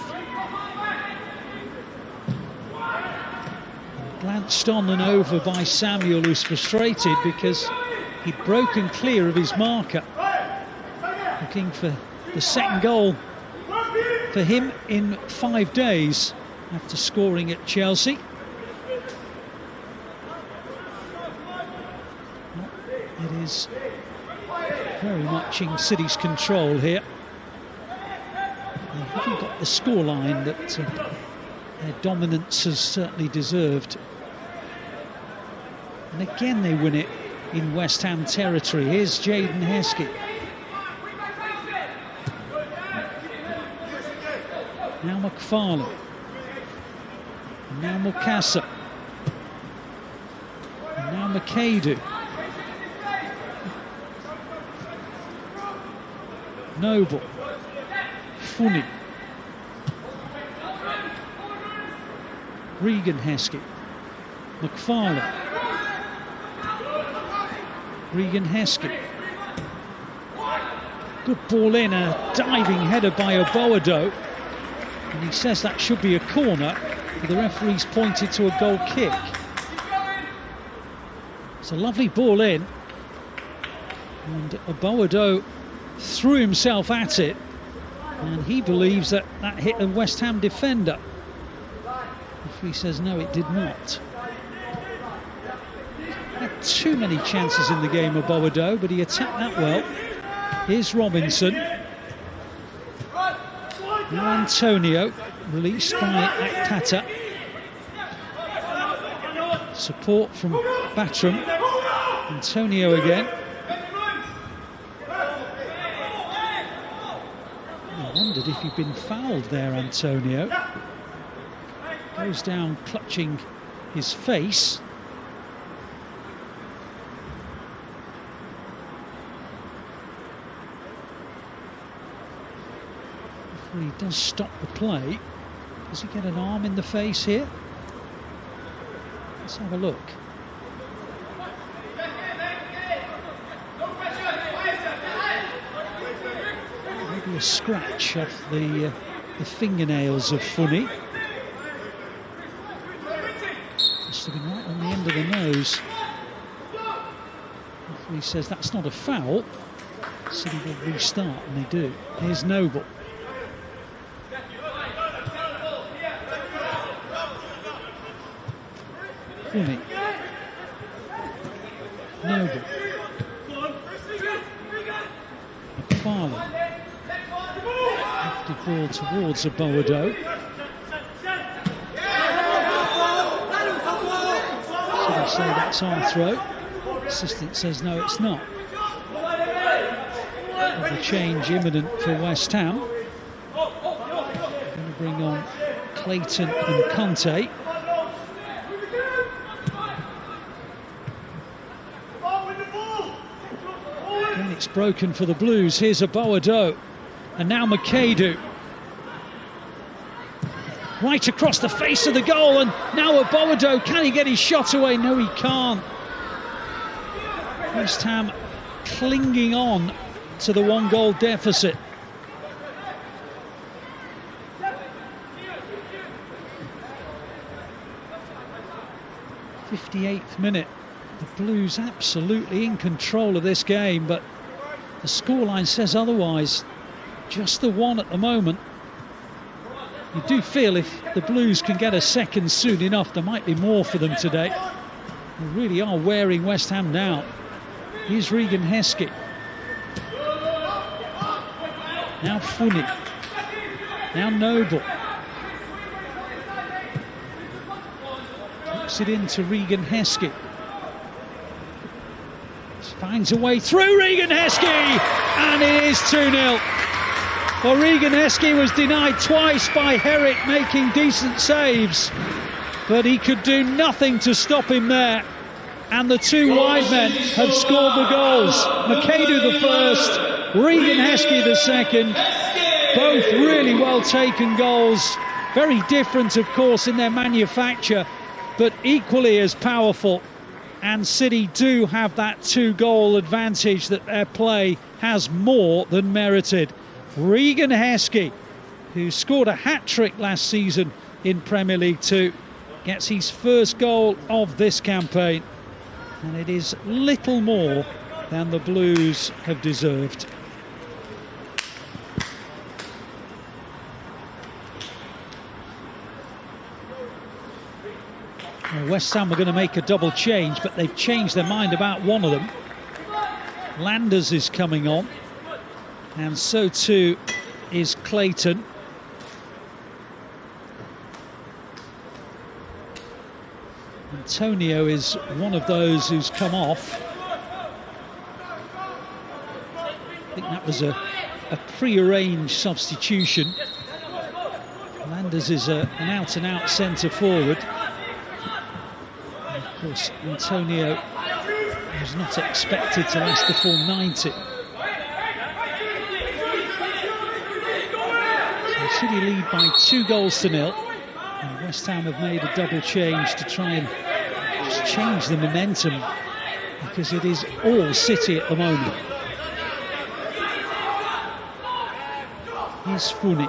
Glanced on and over by Samuel, who's frustrated because he'd broken clear of his marker. Looking for the second goal for him in 5 days after scoring at Chelsea. Well, it is very much in City's control here. They haven't got the scoreline that their dominance has certainly deserved. And again they win it in West Ham territory. Here's Jaden Heskey. Now McFarlane. And now Mukasa. And now McAdoo. Noble, Funny, Regan Heskey, McFarlane, Regan Heskey. Good ball in, a diving header by Oboado, and he says that should be a corner, but the referee's pointed to a goal kick. It's a lovely ball in, and Oboado threw himself at it, and he believes that that hit a West Ham defender. Referee says no, it did not. Had too many chances in the game of Oboado, but he attacked that well. Here's Robinson. Now Antonio, released by Akpata. Support from Batram. Antonio again. I wondered if he'd been fouled there, Antonio. Goes down clutching his face. He does stop the play. Does he get an arm in the face here? Let's have a look. Maybe a scratch off the fingernails of Funny. Must have been right on the end of the nose. He says that's not a foul. City will restart, and they do. Here's Noble. Funny. Noble. McFarlane. Lifted ball towards Oboado. So they say that's our throw. Assistant says no, it's not. The change imminent for West Ham. Going to bring on Clayton and Conte. Again, it's broken for the Blues. Here's Oboado, and now McAdoo. Right across the face of the goal, and now Oboado, can he get his shot away? No, he can't. West Ham clinging on to the 1-goal deficit. 58th minute. The Blues absolutely in control of this game, but the scoreline says otherwise. just the one at the moment. You do feel if the Blues can get a second soon enough, there might be more for them today. They really are wearing West Ham down. Here's Regan Heskey. Now Funny. Now Noble. Puts it into Regan Heskey. Finds a way through Regan Heskey, and it is 2-0. Well, Regan Heskey was denied twice by Herrick, making decent saves, but he could do nothing to stop him there. And the two wide men have scored the goals. McAdoo the first, Regan Heskey the second. Both really well taken goals. Very different, of course, in their manufacture, but equally as powerful. And City do have that 2-goal advantage that their play has more than merited. Regan Heskey, who scored a hat-trick last season in Premier League 2, gets his first goal of this campaign. And it is little more than the Blues have deserved. Well, West Ham are going to make a double change, but they've changed their mind about one of them. Landers is coming on, and so too is Clayton. Antonio is one of those who's come off. I think that was a pre-arranged substitution. Landers is an out-and-out centre forward. And of course, Antonio was not expected to last the full 90. So City lead by 2-0. And West Ham have made a double change to try and just change the momentum, because it is all City at the moment. Here's Funny.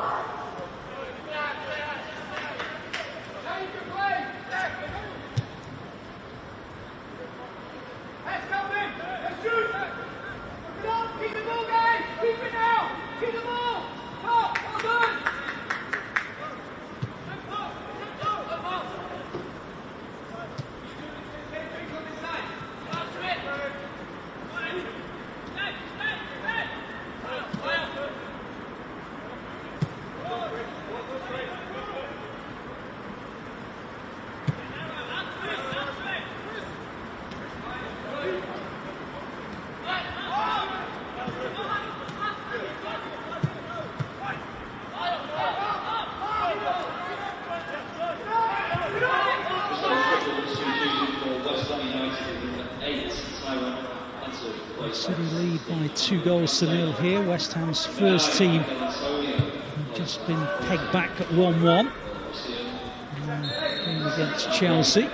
City lead by 2-0 here. West Ham's first team have just been pegged back at 1-1 game against Chelsea.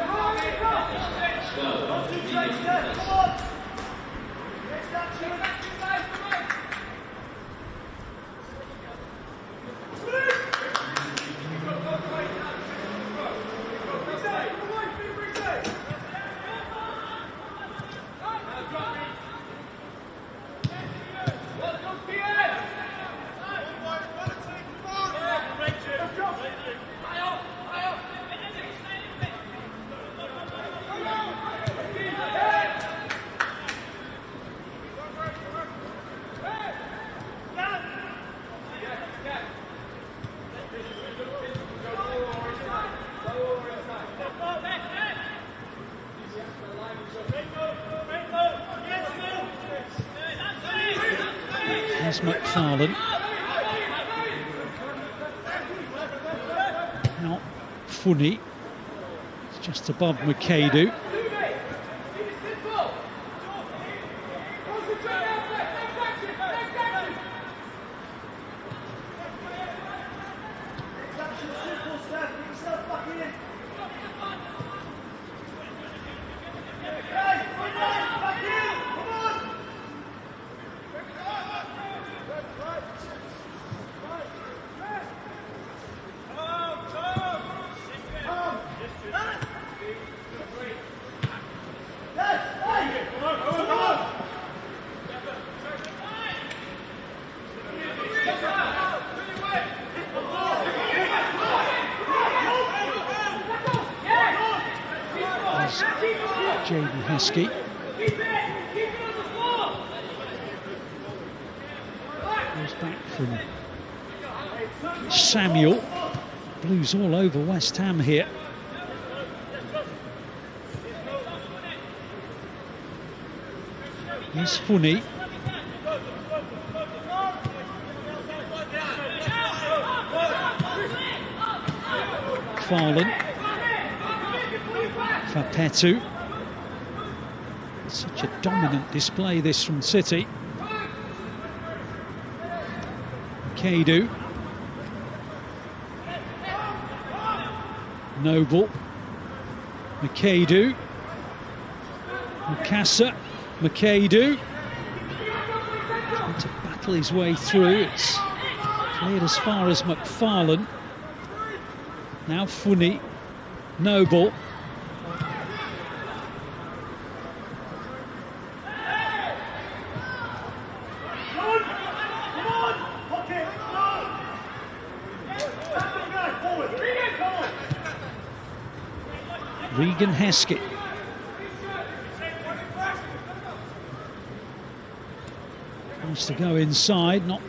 Here's McFarlane. Now Funny. It's just above McAdoo. There's Jaden Heskey. Goes back from Samuel. Blues all over West Ham here. Here's Funny. Farland. Fapetu. Such a dominant display this from City. Kadu. Noble. Makadu. Mukasa. Makadu. Trying to battle his way through. It's cleared as far as McFarlane. Now Funny. Noble. Regan Heskey. Wants to go inside, not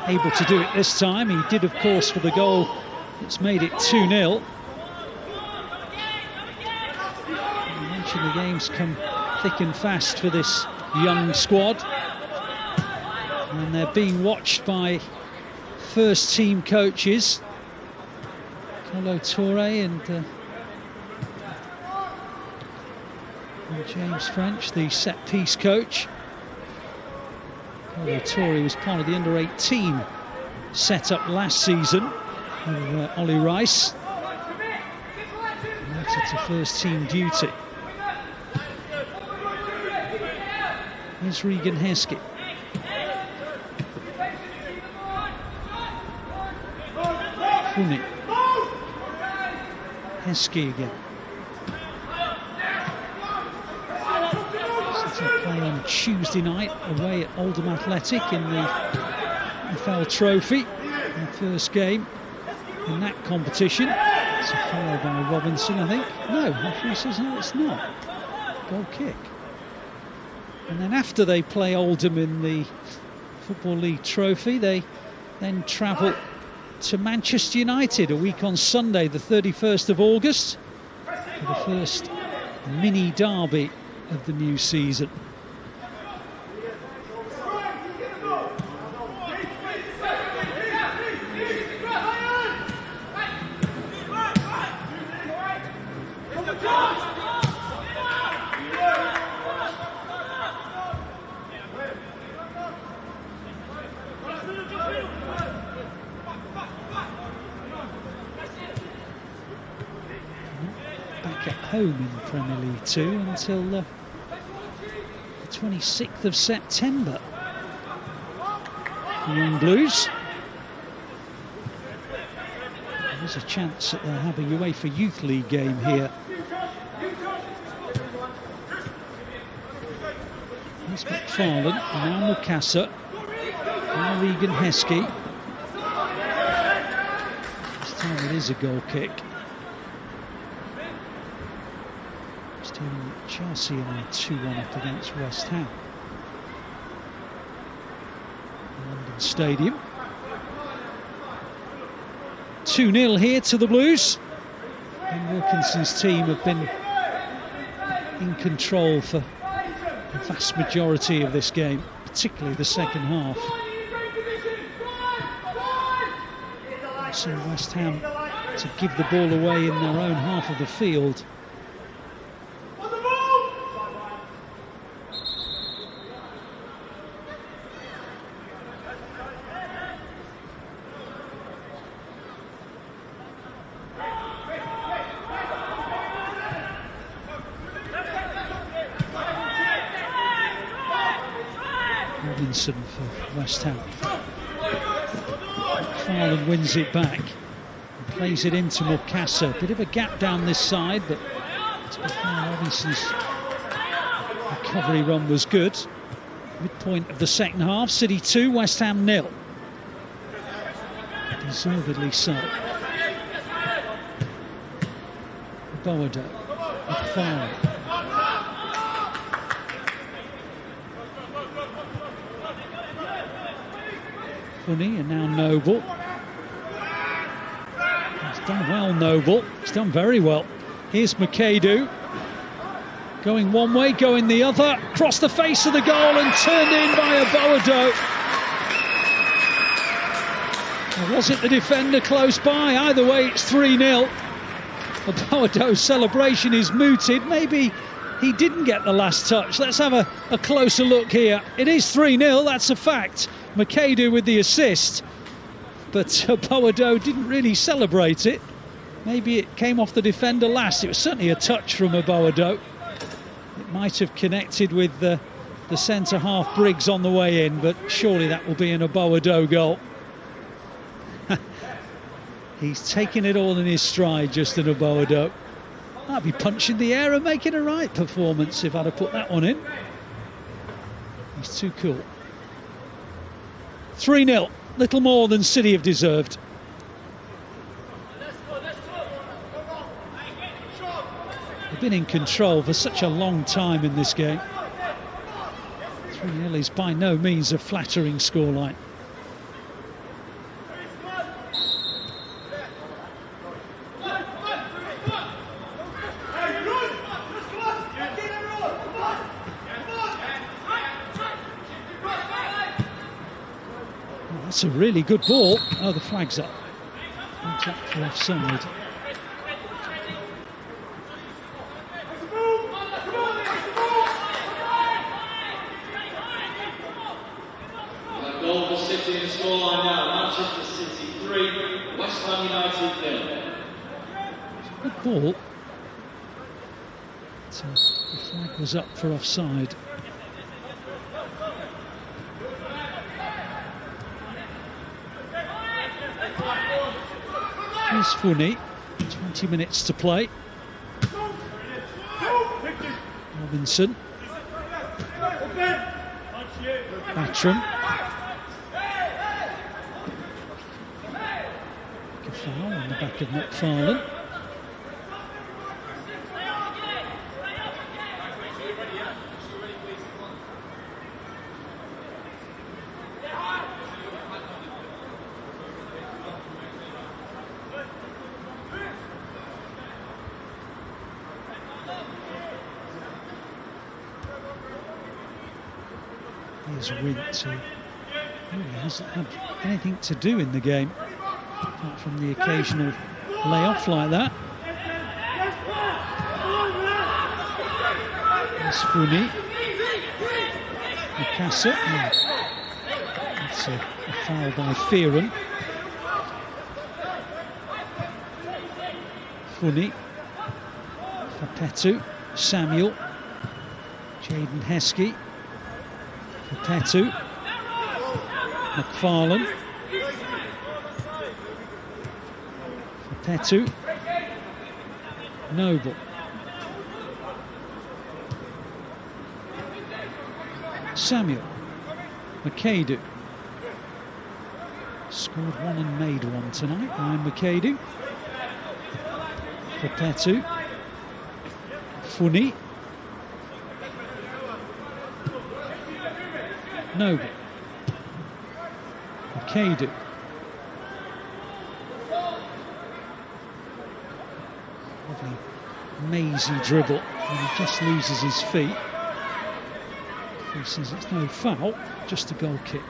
able to do it this time. He did, of course, for the goal that's made it 2-0. I mentioned the games come thick and fast for this young squad. And they're being watched by first team coaches. Colo Touré and James French, the set-piece coach. Colo Touré was part of the under-18 set-up last season with Ollie Rice. Promoted to first-team duty. Here's Regan Heskey. Funny. Heskey again. Play on Tuesday night away at Oldham Athletic in the FL Trophy. The first game in that competition. It's a foul by Robinson, I think. No, referee says no, it's not. Goal kick. And then after they play Oldham in the Football League Trophy, they then travel to Manchester United a week on Sunday, the 31st of August, for the first mini derby of the new season. Back at home in Premier League 2 until the 26th of September. The Young Blues. There's a chance that they'll have a UEFA Youth League game here. There's McFarlane, now Mukasa, now Regan Heskey. This time it is a goal kick. Chelsea are 2-1 up against West Ham. London Stadium. 2-0 here to the Blues. And Wilkinson's team have been in control for the vast majority of this game, particularly the second half. So West Ham to give the ball away in their own half of the field. Robinson for West Ham. McFarlane wins it back and plays it into Mukasa. Bit of a gap down this side, but Robinson's recovery run was good. Midpoint of the second half, City 2, West Ham 0. Deservedly so. Boado. McFarlane. Funny, and now Noble. He's done well, Noble. He's done very well. Here's McAdoo. Going one way, going the other. Across the face of the goal and turned in by Aboado. Or was it the defender close by? Either way, it's 3-0. Aboado's celebration is mooted. Maybe he didn't get the last touch. Let's have a closer look here. It is 3-0, that's a fact. McAdoo with the assist. But Aboado didn't really celebrate it. Maybe it came off the defender last. It was certainly a touch from Aboado. It might have connected with the centre-half Briggs on the way in, but surely that will be an Aboado goal. He's taking it all in his stride, Justin Aboado. I'd be punching the air and making a right performance if I'd have put that one in. He's too cool. 3-0, little more than City have deserved. They've been in control for such a long time in this game. 3-0 is by no means a flattering scoreline. That's a really good ball. Oh, the flag's up. Flag's up for offside. Goal for City in the scoreline now. Manchester City 3, West Ham United 0. Good ball. So the flag was up for offside. Here's Funny, 20 minutes to play. Robinson. Batram. A foul on the back of McFarlane. Here's Wint, who really hasn't had anything to do in the game, apart from the occasional layoff like that. Here's Funny. Mikasa. That's a foul by Fearon. Funny. Fapetu. Samuel. Jaden Heskey. Fapetu. McFarlane. Fapetu. Noble. Samuel. McAdoo. Scored one and made one tonight, Ryan McAdoo. Fapetu. Funny. Noble. McAdoo. Lovely mazy dribble, and he just loses his feet. He says it's no foul, just a goal kick.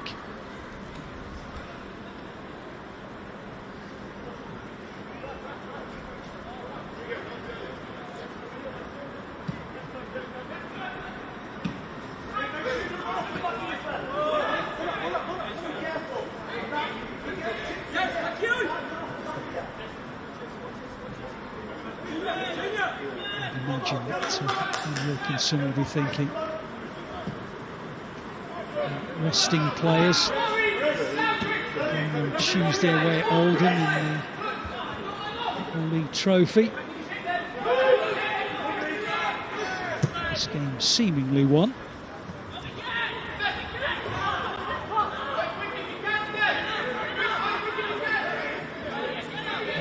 Imagine that Wilkinson will be thinking. Resting players will choose their way at Oldham in the Football League Trophy. This game seemingly won.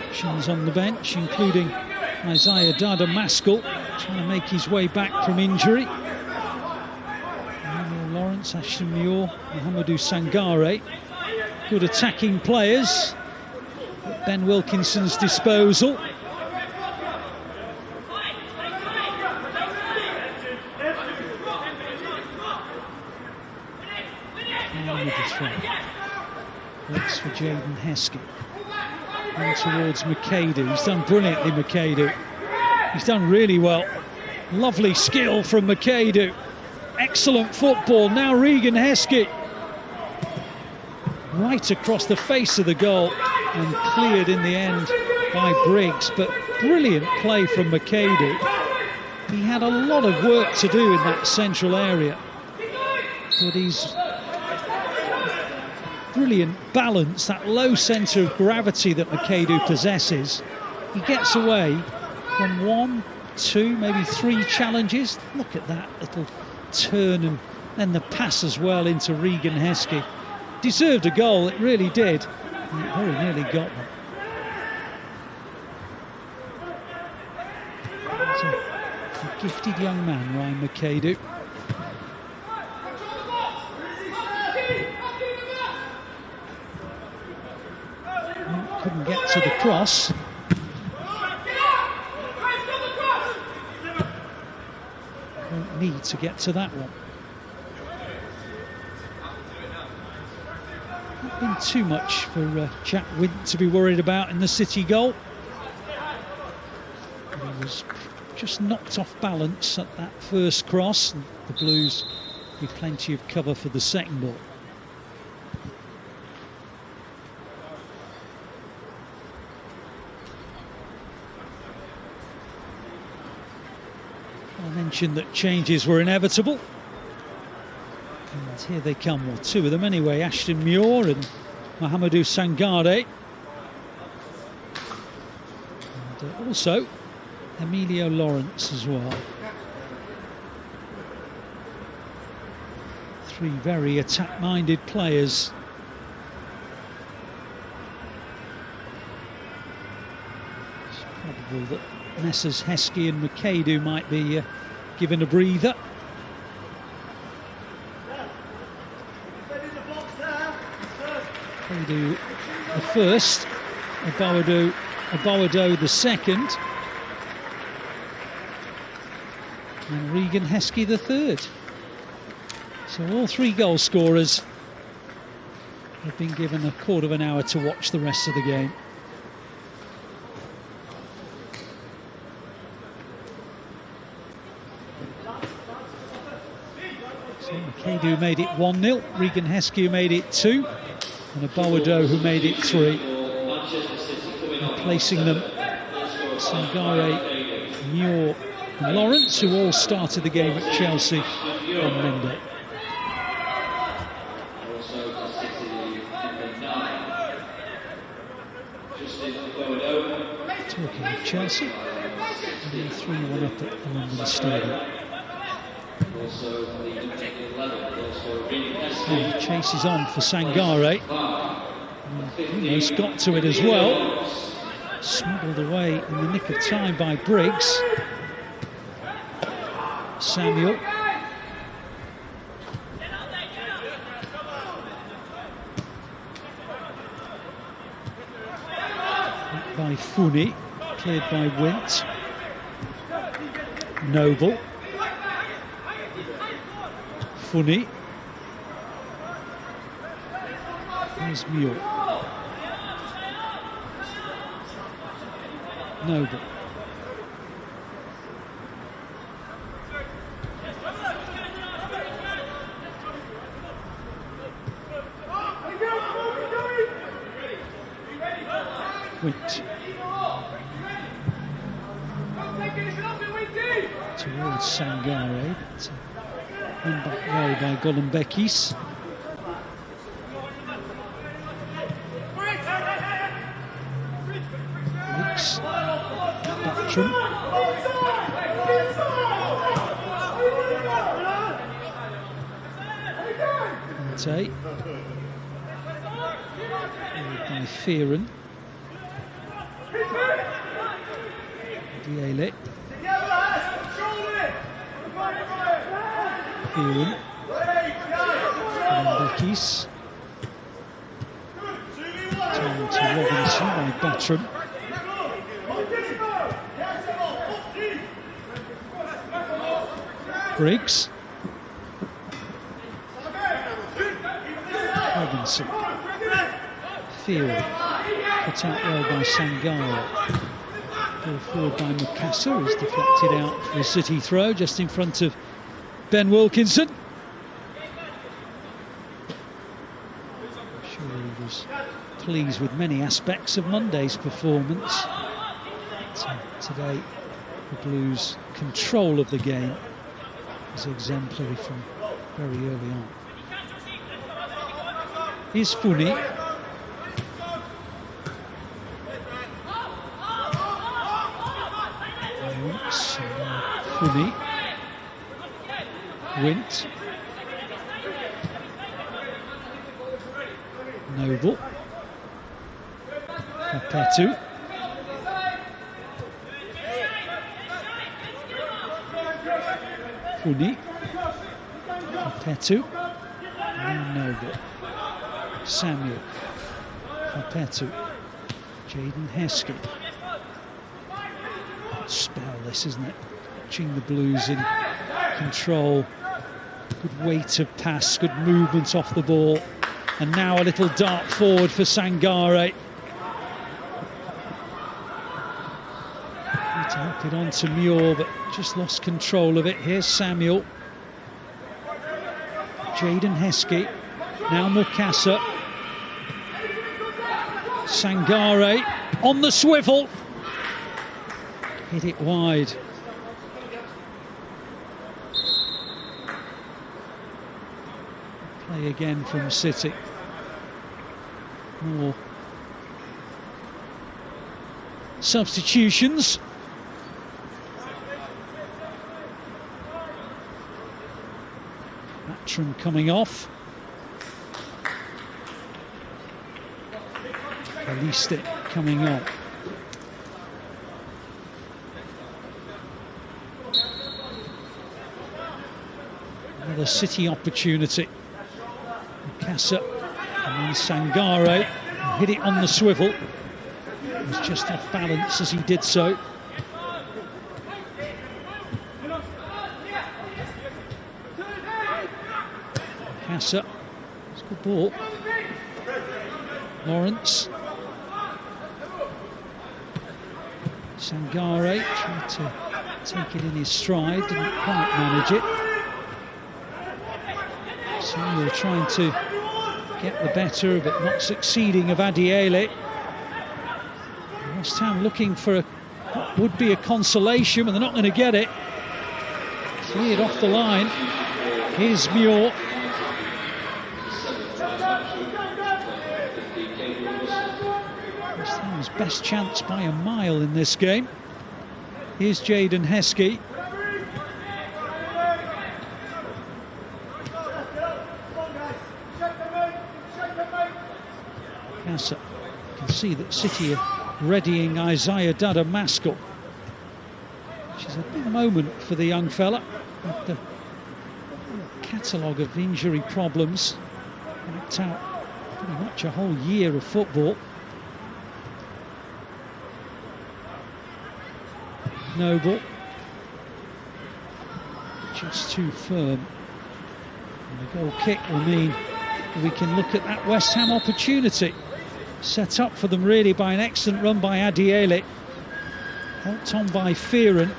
Options on the bench, including Isaiah Dada Maskell, trying to make his way back from injury. Lawrence, Ashton Muir, Mohamedou Sangare. Good attacking players at Ben Wilkinson's disposal. Looks for Jaden Heskey. And towards McAdoo. He's done brilliantly, McAdoo. He's done really well. Lovely skill from McAdoo. Excellent football. Now Regan Heskey. Right across the face of the goal and cleared in the end by Briggs. But brilliant play from McAdoo. He had a lot of work to do in that central area. But he's brilliant balance, that low centre of gravity that McAdoo possesses. He gets away from 1, 2, maybe 3 challenges. Look at that little turn and then the pass as well into Regan Heskey. Deserved a goal, it really did. And it very nearly got them. He's a gifted young man, Ryan McAdoo. Couldn't get to the cross. Won't need to get to that one. Not been too much for Jack Wint to be worried about in the City goal. He was just knocked off balance at that first cross, and the Blues with plenty of cover for the second ball. I mentioned that changes were inevitable. And here they come, well, 2 of them anyway, Ashton Muir and Mohamedou Sangare. And also Emilio Lawrence as well. 3 very attack-minded players. It's probable that Messrs Heskey and McAdoo might be given a breather. McAdoo the first, Aboado the second, and Regan Heskey the third. So all 3 goal scorers have been given a quarter of an hour to watch the rest of the game. McAdoo made it 1-0, Regan Heskey who made it 2, and Aboado who made it 3. Replacing them, Sangare, Muir and Lawrence, who all started the game at Chelsea on Monday. Talking of Chelsea, they're 3-1 up at the London Stadium. And the chase is on for Sangare. Almost got to it as well. Smuggled away in the nick of time by Briggs. Samuel. By Funi, cleared by Wint. Noble. Funi. There's Muir. Noble. Wint. Towards Sangare, but won back well by Golombekis. Looks Battram. Ante. By Fearon. Diele. Fearon. Beckies. Time to Robinson by Battram. Briggs. Robinson. Fearon. Put out well by Sangara. Ball forward by Mukasa is deflected out for a City throw just in front of Ben Wilkinson. I'm sure he was pleased with many aspects of Monday's performance. But, today, the Blues' control of the game is exemplary from very early on. Here's Funi. Funi. Wint. Noble. Papetu. Funi. Papetu. Now Noble. Samuel. Papetu. Jaden Heskey. Spell this, isn't it? Watching the Blues in control. Good weight of pass, good movement off the ball. And now a little dart forward for Sangare. Tried to hook it on to Muir, but just lost control of it. Here's Samuel. Jaden Heskey. Now Mukasa. Sangare on the swivel. Hit it wide. Play again from City. More substitutions. Battram coming off. Released it coming on. Another City opportunity. Mukasa and then Sangare hit it on the swivel. He was just off balance as he did so. Mukasa, it's a good ball. Lawrence. Sangare tried to take it in his stride, didn't quite manage it. Samuel trying to get the better, but not succeeding of Adiele. West Ham looking for what would be a consolation, but they're not going to get it. Cleared off the line. Here's Muir. West Ham's best chance by a mile in this game. Here's Jaden Heskey. You can see that City are readying Isaiah Dada Maskell, which is a big moment for the young fella after a catalogue of injury problems. Wiped out pretty much a whole year of football. Noble, just too firm. And the goal kick will mean we can look at that West Ham opportunity. Set up for them really by an excellent run by Adiele. Helped on by Fearon.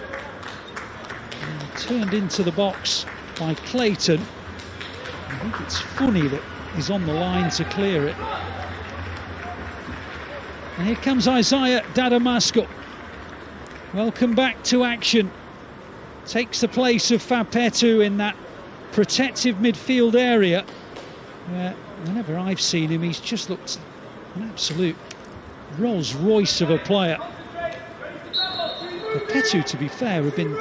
And turned into the box by Clayton. I think it's Funny that is on the line to clear it. And here comes Isaiah Dada Maskell. Welcome back to action. Takes the place of Papetu in that protective midfield area, where whenever I've seen him, he's just looked an absolute Rolls Royce of a player. Papetu, to be fair, have been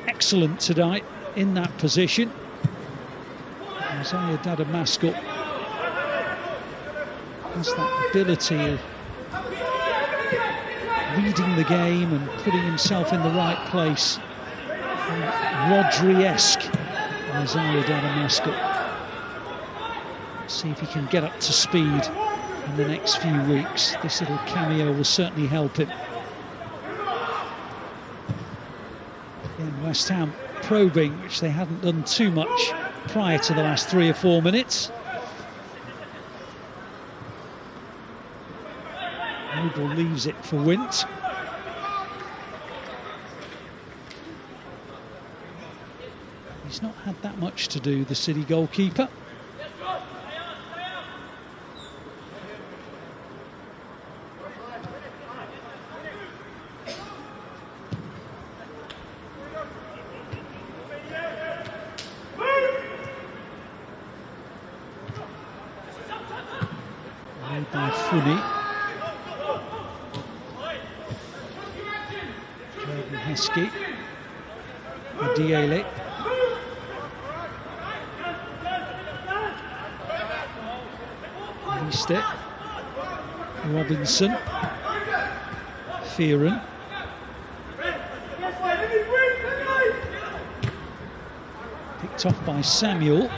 excellent tonight in that position. Isaiah Dada Maskell has that ability of reading the game and putting himself in the right place. Rodri-esque Isaiah Dadamasco. See if he can get up to speed in the next few weeks. This little cameo will certainly help him. Again, West Ham probing, which they hadn't done too much prior to the last 3 or 4 minutes. Noble leaves it for Wint. He's not had that much to do, the City goalkeeper. Made by Funny. Jordan Heskey. Adiele. Step. Robinson. Fearon. Picked off by Samuel.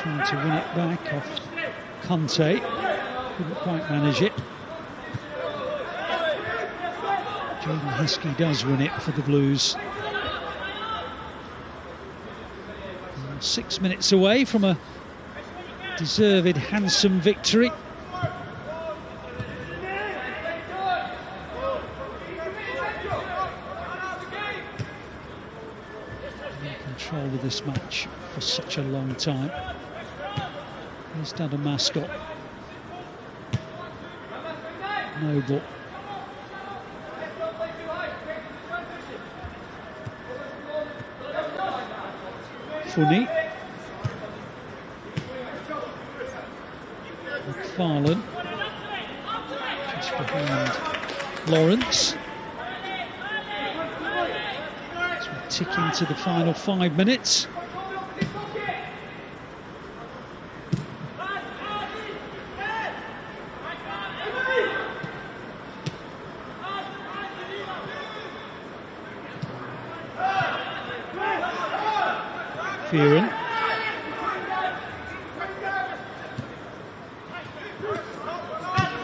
Trying to win it back off Conte, couldn't quite manage it. Jordan Heskey does win it for the Blues. 6 minutes away from a deserved, handsome victory. In control of this match for such a long time. Here's Dadamasco. Noble. Funny. McFarlane. Just behind Lawrence. As we tick into the final 5 minutes. Fearon.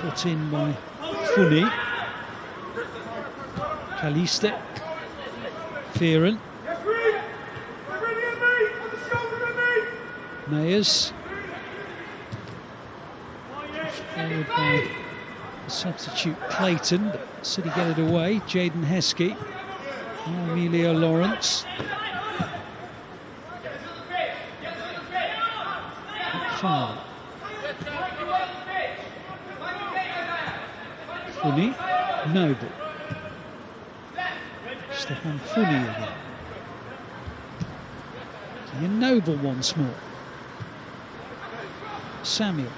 Put in by Funny. Kaliste. Fearon. Mayers. Pushed forward by the substitute Clayton, but City get it away. Jaden Heskey. Emilio Lawrence. Foul. Funny, Noble. Stefan Funny again. And Noble once more. Samuel.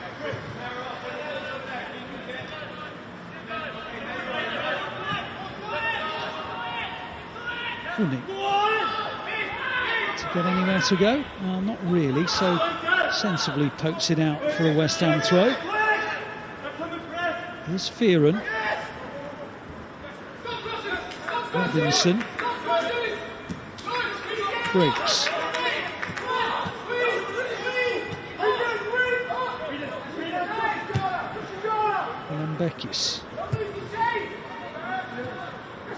Funny. To get anywhere to go? Well, not really, so sensibly pokes it out for a West Ham throw. Here's Fearon. Robinson. Briggs. Lambekis.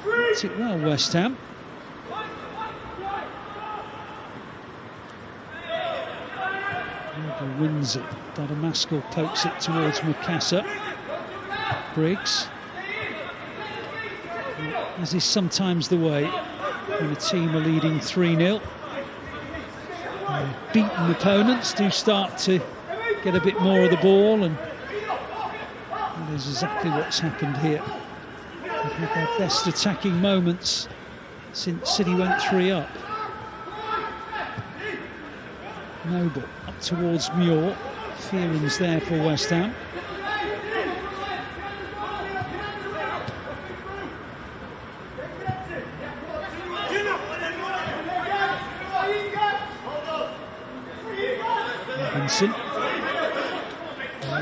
Hits it well, West Ham. Wins it. Dadamasco pokes it towards Mukasa. Briggs. As is sometimes the way when a team are leading 3-0. Beaten opponents do start to get a bit more of the ball, and that is exactly what's happened here. They've had their best attacking moments since City went 3 up. Noble up towards Muir. Fearon's there for West Ham.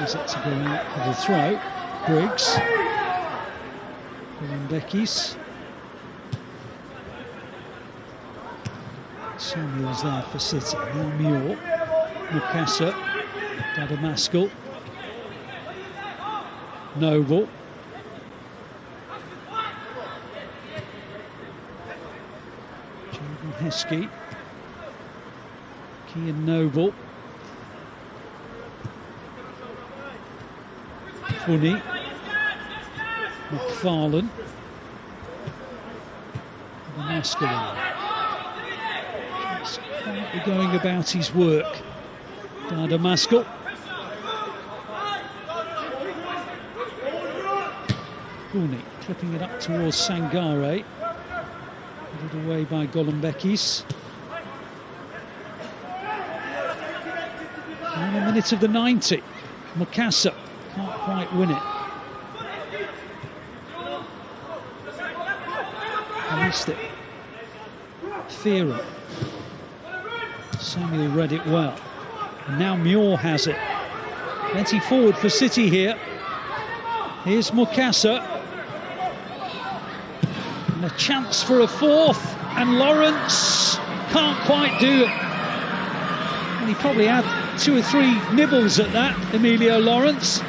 Allows it to go out for the throw. Briggs. Bekis. Samuel's there for City. Now Muir. Mukasa. Dadamaskel. Noble. Jordan Heskey. Kean Noble. Funny. McFarlane. Dadamaskel. Just quietly going about his work. Dadamaskel. Rooney clipping it up towards Sangare. Put it away by Golombekis. Final minute of the 90. Mukasa can't quite win it. Missed it. Fearon. Samuel read it well. And now Muir has it. Plenty forward for City here. Here's Mukasa. And a chance for a fourth. And Lawrence can't quite do it. And he probably had 2 or 3 nibbles at that, Emilio Lawrence.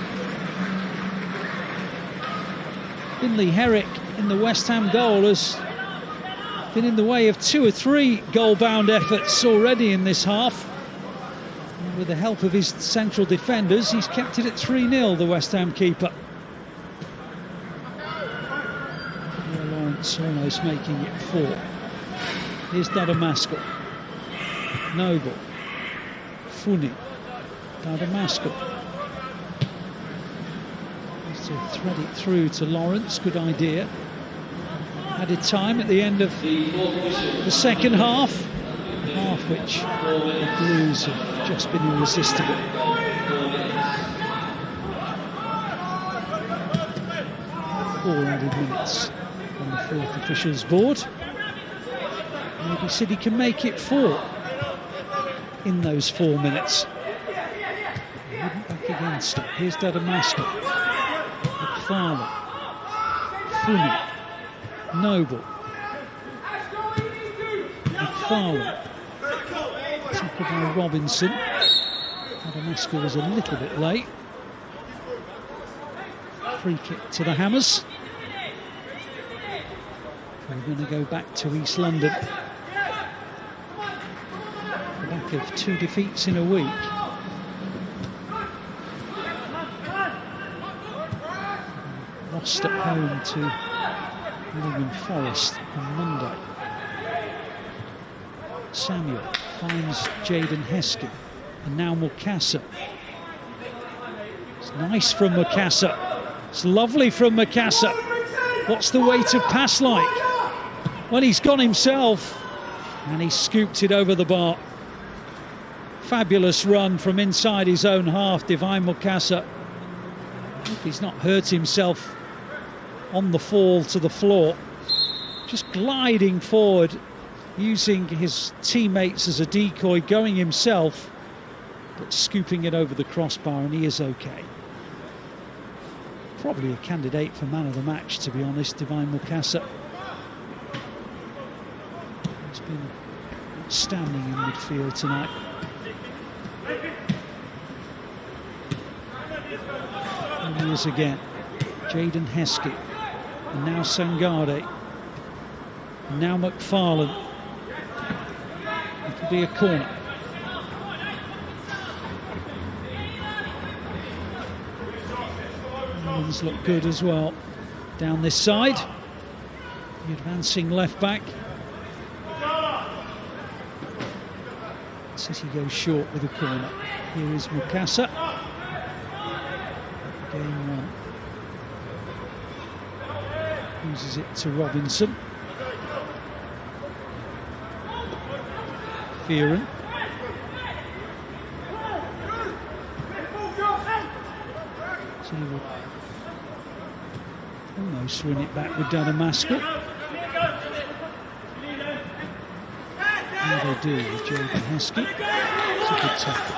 Finlay Herrick in the West Ham goal has been in the way of 2 or 3 goal-bound efforts already in this half. And with the help of his central defenders, he's kept it at 3-0, the West Ham keeper. Lawrence almost making it 4. Here's Dadamaskel. Noble. Funny. Dadamaskel. Has to thread it through to Lawrence. Good idea. Added time at the end of the second half. Half which the Blues have just been irresistible. 4 added minutes on the 4th officials board. Maybe City can make it 4 in those 4 minutes. Wouldn't back against it. Here's Dadamaskel. McFarlane. Funny. Noble. McFarlane. Tackled by Robinson. Dadamaskel was a little bit late. Free kick to the Hammers. We're going to go back to East London. The back of 2 defeats in a week. Lost at home to Nottingham Forest on Monday. Samuel finds Jaden Heskey. And now Mukasa. It's nice from Mukasa. It's lovely from Mukasa. What's the weight of pass like? Well, he's gone himself. And he scooped it over the bar. Fabulous run from inside his own half, Divine Mukasa. I hope he's not hurt himself on the fall to the floor. Just gliding forward, using his teammates as a decoy, going himself, but scooping it over the crossbar, and he is okay. Probably a candidate for man of the match, to be honest, Divine Mukasa. He's been outstanding in midfield tonight. And he is again. Jaden Heskey. And now Sangare. And now McFarlane. It'll be a corner. Ones look good as well. Down this side. The advancing left back. City goes short with a corner. Here is Mukasa. Game 1. Loses it to Robinson. Fearon. So he will almost win it back with Dadamaskel. How they do with Jordan Heskey. It's a good tackle.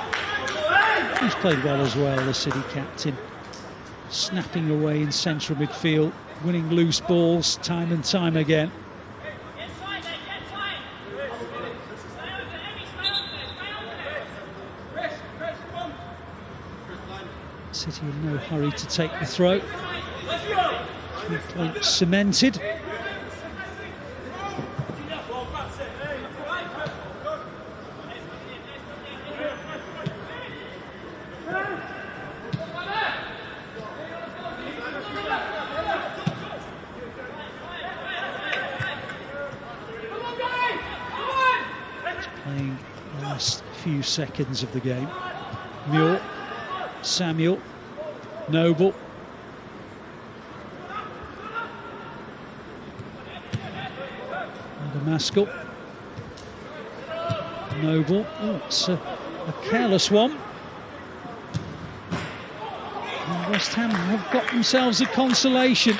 He's played well as well, the City captain. Snapping away in central midfield, winning loose balls time and time again. City in no hurry to take the throw. 3 points cemented. Playing the last few seconds of the game. Muir, Samuel, Noble. Maskell. Noble. Oh, it's a careless one. And West Ham have got themselves a consolation,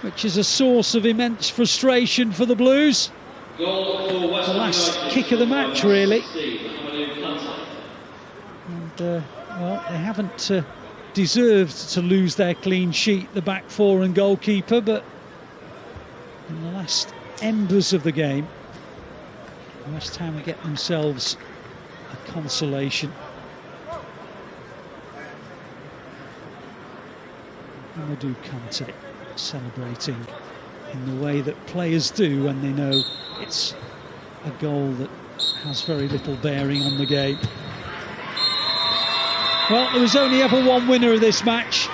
which is a source of immense frustration for the Blues. The last kick of the match, really. And, well, they haven't deserved to lose their clean sheet, the back four and goalkeeper, but in the last embers of the game, West Ham get themselves a consolation. And they do come to it, celebrating in the way that players do when they know it's a goal that has very little bearing on the game. Well, there was only ever one winner of this match,